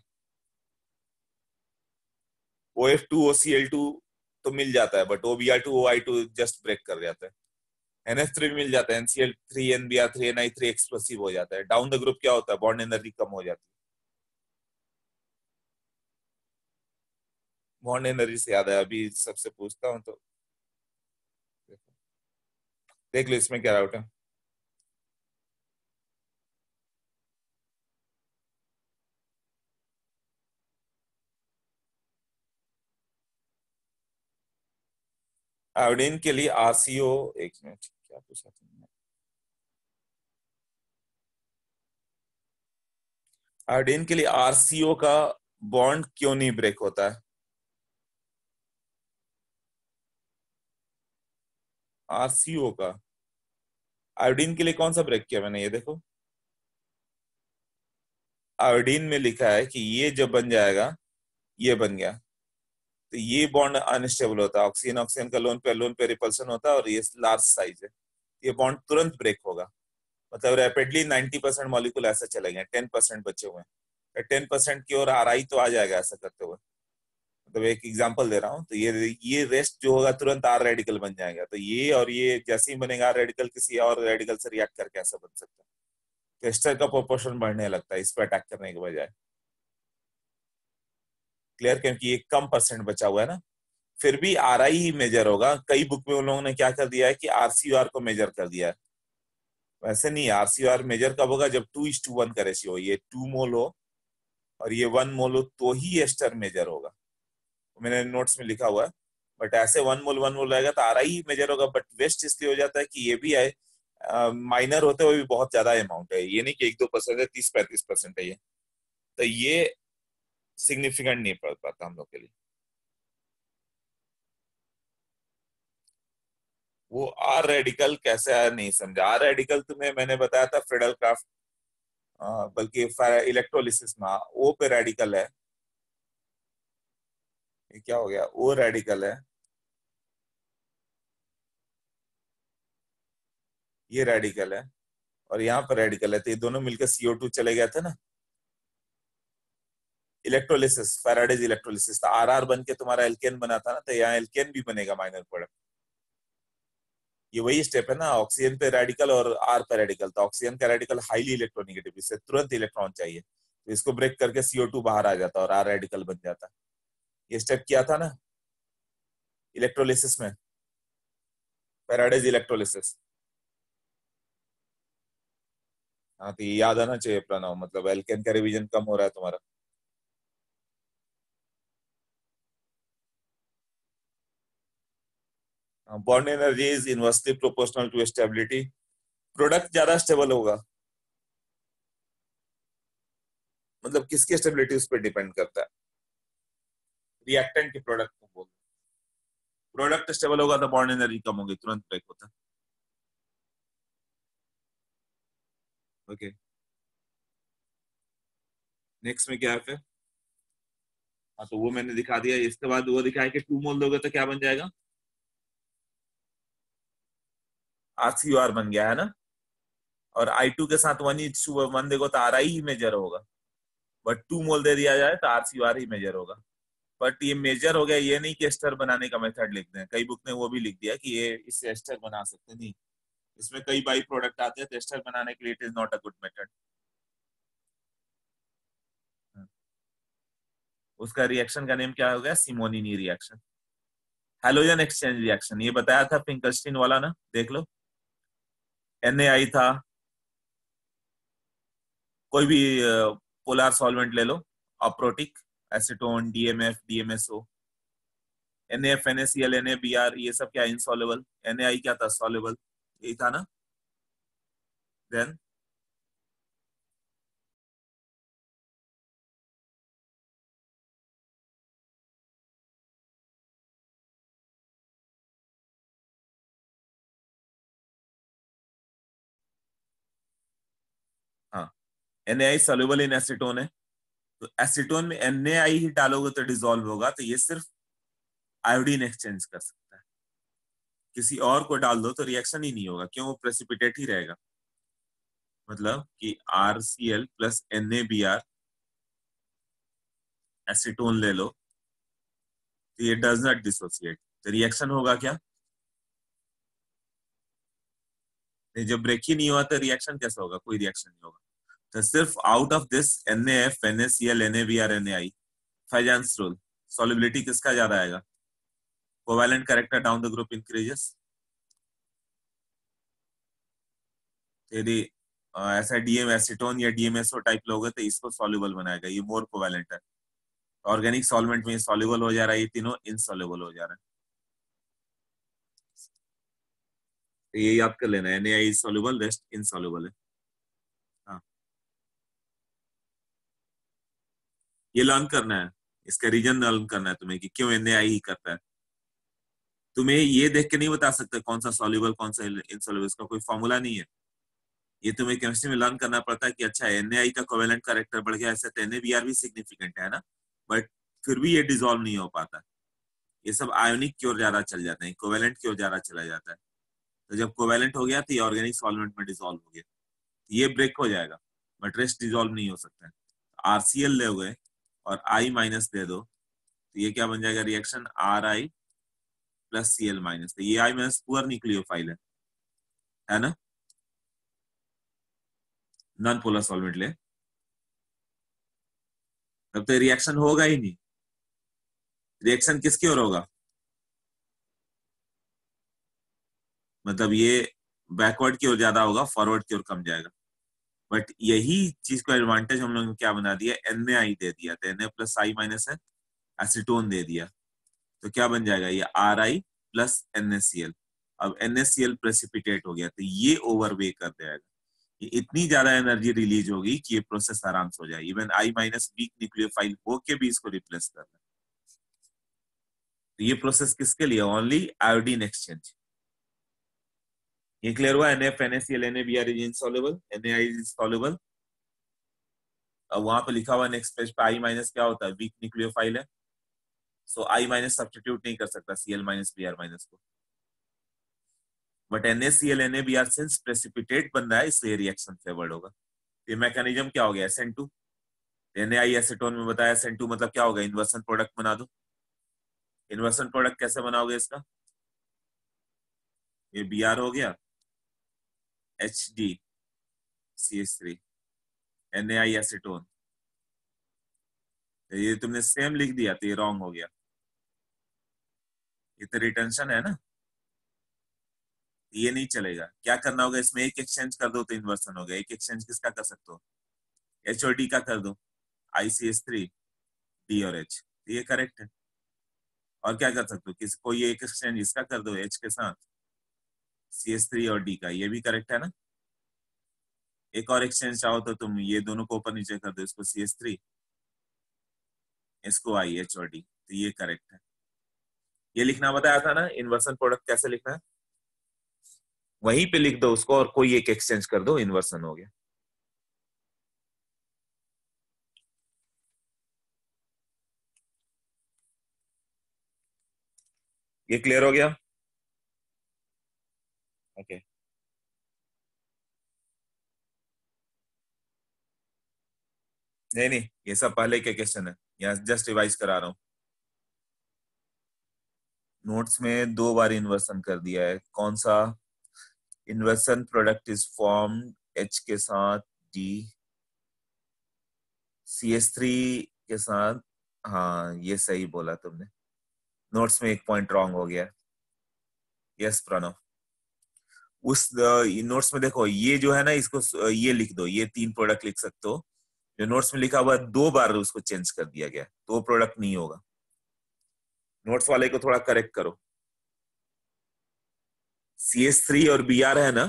OF2 OCl2 तो मिल जाता है, but OBr2 OI2 just break कर जाता है। NH3 भी मिल जाता है, NCl3 NBr3 NI3 एक्सप्लोसिव हो जाता है। डाउन द ग्रुप क्या होता है, बॉन्ड एनर्जी कम हो जाती है। बॉन्ड एनर्जी से याद है, अभी सबसे पूछता हूँ तो देख लो इसमें क्या डाउट है। आयोडीन के लिए आरसीओ, एक मिनट क्या पूछा तुमने। आयोडीन के लिए आरसीओ का बॉन्ड क्यों नहीं ब्रेक होता है? आरसीओ का आयोडीन के लिए कौन सा ब्रेक किया मैंने, ये देखो। आयोडीन में लिखा है कि ये जब बन जाएगा, ये बन गया, तो ये बॉन्ड अनस्टेबल होता है। ऑक्सीजन ऑक्सीजन का लोन पे रिपल्सन होता है, और ये लार्ज साइज है, ये बॉन्ड तुरंत ब्रेक होगा। मतलब रैपिडली 90% मॉलिक्यूल ऐसा चले गए, 10% बचे हुए हैं, 10% की ओर आर आई तो आ जाएगा ऐसा करते हुए। मतलब एक एग्जांपल दे रहा हूँ, तो ये रेस्ट जो होगा तुरंत आर रेडिकल बन जाएगा। तो ये और ये जैसे ही बनेगा आर रेडिकल, किसी और रेडिकल से रिएक्ट करके ऐसा बन सकता है। तो एस्टर का प्रोपोर्शन बढ़ने लगता है इस पर अटैक करने के बजाय। क्लियर, क्योंकि ये कम परसेंट बचा हुआ है ना। फिर भी आर आई ही मेजर होगा। कई बुक में उन लोगों ने क्या कर दिया है कि आरसीआर को मेजर कर दिया है। वैसे नहीं, आरसीआर मेजर कब होगा, जब 2:1 का रेशियो हो, ये 2 मोल हो और ये 1 मोल हो, तो ही एस्टर मेजर होगा। मैंने नोट्स में लिखा हुआ है। बट ऐसे 1 मोल रहेगा तो आर आई मेजर होगा। बट वेस्ट इसलिए हो जाता है कि ये भी है, माइनर होते हुए भी बहुत ज्यादा अमाउंट है, ये नहीं कि 1-2% है, 30-35% है ये। तो ये सिग्निफिकेंट नहीं पड़ पाता हम लोग के लिए। वो आर रेडिकल कैसे आया नहीं समझा। आर रेडिकल तुम्हें मैंने बताया था फ्रेडल क्राफ्ट, बल्कि इलेक्ट्रोलिसिस में ओ पे रेडिकल है। ये क्या हो गया, ओ रेडिकल है, ये रेडिकल है, और यहाँ पर रेडिकल है, तो ये दोनों मिलकर CO2 चले गए थे ना। इलेक्ट्रोलिसिस, फैराडेज इलेक्ट्रोलिसिस था, आर आर बन के तुम्हारा एल्केन बना था ना, तो यहाँ एल्केन भी बनेगा माइनर प्रोडक्ट। ये वही स्टेप है ना, ऑक्सीजन पे रेडिकल और आर पे रेडिकल। तो ऑक्सीजन का रेडिकल हाईली इलेक्ट्रोनेगेटिव, इससे तुरंत इलेक्ट्रॉन चाहिए, तो इसको ब्रेक करके CO2 बाहर आ जाता और आर रेडिकल बन जाता। ये स्टेप किया था ना इलेक्ट्रोलिसिस में, फैराडेज इलेक्ट्रोलिसिस। हाँ, तो ये याद आना चाहिए प्रणव, मतलब एल्केन का रिवीजन कम हो रहा है तुम्हारा। Bond energy is inversely proportional to stability. Product ज्यादा स्टेबल होगा, मतलब किसकी स्टेबिलिटी उस पर डिपेंड करता है, रिएक्टेंट की प्रोडक्ट को बोल। प्रोडक्ट स्टेबल होगा तो बॉन्ड एनर्जी कम होगी, तुरंत ब्रेक होता है। ओके, नेक्स्ट में क्या है फिर? हाँ, तो वो मैंने दिखा दिया। इसके बाद वो दिखाया कि 2 मोल दोगे तो क्या बन जाएगा, RCOR बन गया है ना। और I2 के साथ 1:1 देखो तो RI ही मेजर होगा। बट 2 मोल दे दिया जाए तो RCOR ही मेजर होगा। बट ये मेजर हो गया, ये नहीं कि एस्टर बनाने का मेथड लिख दें। कई बुक ने वो भी लिख दिया कि ये इससे एस्टर बना सकते नहीं, इसमें कई बाई प्रोडक्ट आते हैं, तो एस्टर बनाने के लिए it is not a good method. उसका रिएक्शन का नेम क्या हो गया, Simonini reaction, halogen exchange reaction. ये बताया था फिंकलस्टीन वाला ना, देख लो। NaI था, कोई भी पोलर सॉल्वेंट ले लो, aprotic, acetone, DMF DMSO, NaF NaCl NaBr, ये सब क्या इनसॉल्युबल, NaI क्या था, सॉल्युबल, यही था ना। Then NaI soluble in acetone है, तो एसीटोन में NaI ही डालोगे तो डिसॉल्व होगा, तो ये सिर्फ आयोडीन एक्सचेंज कर सकता है। किसी और को डाल दो तो रिएक्शन ही नहीं होगा, क्यों? वो प्रेसिपिटेट ही रहेगा। मतलब कि RCl प्लस NaBr एसीटोन ले लो, तो ये डज नॉट डिसोसिएट, तो रिएक्शन होगा क्या? जब ब्रेक ही नहीं हुआ तो रिएक्शन कैसे होगा? कोई रिएक्शन नहीं होगा। तो सिर्फ out of this NaF, NaCl, NaBr, NaI, Fajans rule, solubility किसका ज्यादा आएगा? Covalent character down the group increases. यदि ऐसा डीएम एसीटोन या डीएमएसओ टाइप लोगे तो इसको सॉल्युबल बनाएगा, ये मोर कोवैलेंट है। ऑर्गेनिक सॉल्वेंट में सॉल्युबल हो जा रहा है, ये तीनों इनसॉल्युबल हो जा रहा है। तो ये याद कर लेना, NaI सॉल्युबल, रेस्ट इनसॉल्युबल है। हाँ, ये लर्न करना है, इसका रीजन लर्न करना है तुम्हें कि क्यों NaI ही करता है। तुम्हें ये देख के नहीं बता सकते कौन सा सॉल्युबल कौन सा इनसॉल्युबल, इसका कोई फॉर्मूला नहीं है। ये तुम्हें केमिस्ट्री में लर्न करना पड़ता है कि अच्छा NaI का कोवेलेंट कैरेक्टर बढ़ गया, ऐसे तो NaBr भी सिग्निफिकेंट है ना, बट फिर भी ये डिसॉल्व नहीं हो पाता। ये सब आयोनिक की ओर ज्यादा चल जाते हैं, कोवेलेंट की ओर ज्यादा चला जाता है। तो जब कोवेलेंट हो गया तो ये ऑर्गेनिक सॉल्वेंट में डिसॉल्व हो गया, ये ब्रेक हो जाएगा, बट रेस्ट डिसॉल्व नहीं हो सकता है। RCl ले और I माइनस दे दो, तो ये क्या बन जाएगा reaction? Ri plus Cl minus, तो ये I माइनस पुअर न्यूक्लियोफाइल है ना, नॉन पोलर सॉल्वेंट ले, तब तो रिएक्शन होगा ही नहीं। रिएक्शन किसकी ओर होगा? मतलब ये बैकवर्ड की ओर ज्यादा होगा, फॉरवर्ड की ओर कम जाएगा। बट यही चीज को एडवांटेज हम लोग ने क्या बना दिया, NaI दे दिया, तो Na प्लस I माइनस है, एसीटोन दे दिया, तो क्या बन जाएगा ये Ri प्लस NaCl। अब NaCl प्रेसिपिटेट हो गया, तो ये ओवरवे कर देगा, ये इतनी ज्यादा एनर्जी रिलीज होगी कि ये प्रोसेस आराम से हो जाए, even I minus weak nucleophile होके भी इसको रिप्लेस कर रहा है। तो ये प्रोसेस किसके लिए? Only iodine exchange. ये क्लियर हुआ? NF, NaCl, NaBr is insoluble, NaI is soluble. अब वहां पे लिखा हुआ नेक्स्ट पेज पे I माइनस क्या होता है? वीक न्यूक्लियोफाइल है, सो I माइनस सब्स्टिट्यूट नहीं कर सकता Cl माइनस Br माइनस को, but NaCl, NaBr since precipitate बन रहा है इसलिए रिएक्शन फेवर्ड होगा। ये मैकेनिज्म क्या हो गया? SN2, NaI एसीटोन में बताया, SN2 मतलब क्या होगा? इन्वर्सन प्रोडक्ट बना दो। इन्वर्सन प्रोडक्ट कैसे बनाओगे इसका? ये Br हो गया, HD CH3, NaI एसीटोन, ये तुमने सेम लिख दिया तो ये रॉन्ग हो गया, ये तो रिटेंशन है ना, ये नहीं चलेगा। क्या करना होगा इसमें? एक एक्सचेंज कर दो तो इन्वर्सन हो गया। एक एक्सचेंज किसका कर सकते हो? H और D का कर दो, ICH3, D और H, ये करेक्ट है। और क्या कर सकते हो? किसी कोई एक एक्सचेंज इसका कर दो H के साथ, CH3 और D का, ये भी करेक्ट है ना। एक और एक्सचेंज चाहो तो तुम ये दोनों को ऊपर नीचे कर दो, इसको CH3, इसको I, H और D, तो ये करेक्ट है। ये लिखना बताया था ना, इन्वर्सन प्रोडक्ट कैसे लिखना है, वहीं पे लिख दो उसको और कोई एक एक्सचेंज कर दो, इन्वर्सन हो गया। ये क्लियर हो गया? ओके। नहीं नहीं, ये सब पहले के क्वेश्चन है, यहाँ जस्ट रिवाइज करा रहा हूँ। नोट्स में 2 बार इन्वर्सन कर दिया है, कौन सा? Inversion product is formed H के साथ D, CH3 के साथ, हाँ ये सही बोला तुमने। नोट्स में एक पॉइंट रॉन्ग हो गया। यस प्रणव, उस नोट्स में देखो, ये जो है ना, इसको ये लिख दो, ये 3 प्रोडक्ट लिख सकते हो। जो नोट्स में लिखा हुआ 2 बार उसको चेंज कर दिया गया, तो वो प्रोडक्ट नहीं होगा। नोट्स वाले को थोड़ा करेक्ट करो। CH3 और Br है ना,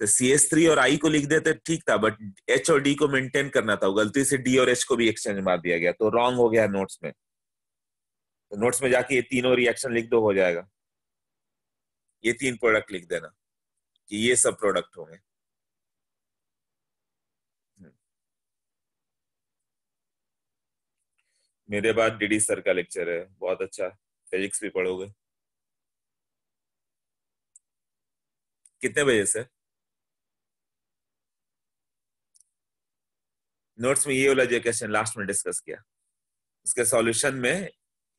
तो CH3 और I को लिख देते ठीक था, बट H और D को मेंटेन करना था, गलती से D और H को भी एक्सचेंज मार दिया गया, तो रॉन्ग हो गया नोट्स में। तो नोट्स में जाके ये तीनों रिएक्शन लिख दो, हो जाएगा। ये 3 प्रोडक्ट लिख देना कि ये सब प्रोडक्ट होंगे। मेरे बाद डीडी सर का लेक्चर है, बहुत अच्छा, फिजिक्स भी पढ़ोगे। कितने बजे से? नोट्स में ये वाला जो क्वेश्चन लास्ट में डिस्कस किया, उसके सॉल्यूशन में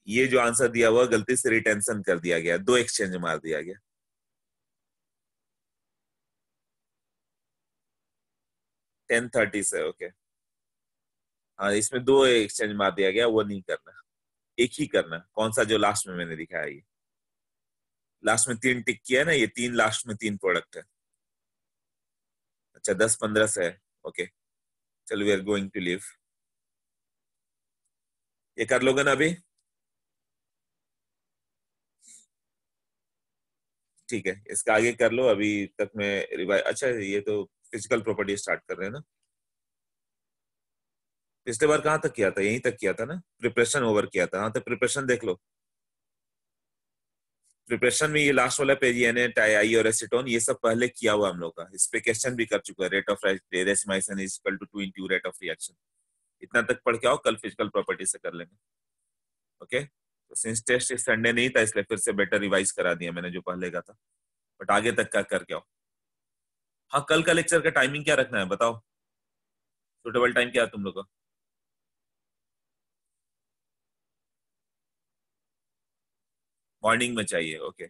ये जो आंसर दिया हुआ गलती से रिटेंशन कर दिया गया, 2 एक्सचेंज मार दिया गया। 10:30 से, ओके। हाँ, इसमें 2 एक्सचेंज मार दिया गया, वो नहीं करना, एक ही करना। कौन सा? जो लास्ट में मैंने दिखाया, ये लास्ट में 3 टिक किया ना, ये 3 लास्ट में 3 प्रोडक्ट है। अच्छा, 10-15 से है, ओके। चलो, we are going to leave. ये कर लोगे ना अभी? ठीक है, इसका आगे कर लो, अभी तक मैं रिवाइज। अच्छा, ये तो फिजिकल प्रॉपर्टी स्टार्ट कर रहे हैं ना। पिछले बार कहाँ तक किया था? यहीं तक किया था ना, प्रिपरेशन ओवर किया था। हाँ, तो प्रिपरेशन देख लो। प्रिपरेशन में ये लास्ट वाला पेज, यानी टाई और एसीटोन, ये सब पहले किया हुआ हम लोग का। इस पे क्वेश्चन भी कर चुका है। Rate of racemisation is equal to 2 rate of reaction. इतना तक पढ़ के आओ, कल फिजिकल प्रॉपर्टी से कर लेंगे, ओके। तो सिंस टेस्ट इस संडे नहीं था, इसलिए फिर से बेटर रिवाइज करा दिया मैंने जो पहले का था, बट आगे तक का करके आओ। हाँ, कल का लेक्चर का टाइमिंग क्या रखना है बताओ? सुटेबल टाइम क्या है तुम लोग का? मॉर्निंग में चाहिए, ओके।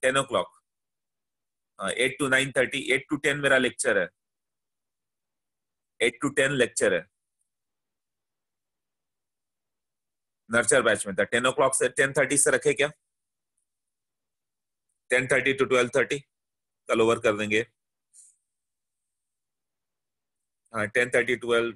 10 o'clock। हाँ, 8 to 9:30, 8 to 10 मेरा लेक्चर है। 8 to 10 लेक्चर है, नर्चर बैच में था। 10 o'clock से 10:30 से रखे क्या? 10:30 to 12:30, कल ओवर कर देंगे। हाँ, 10:30 12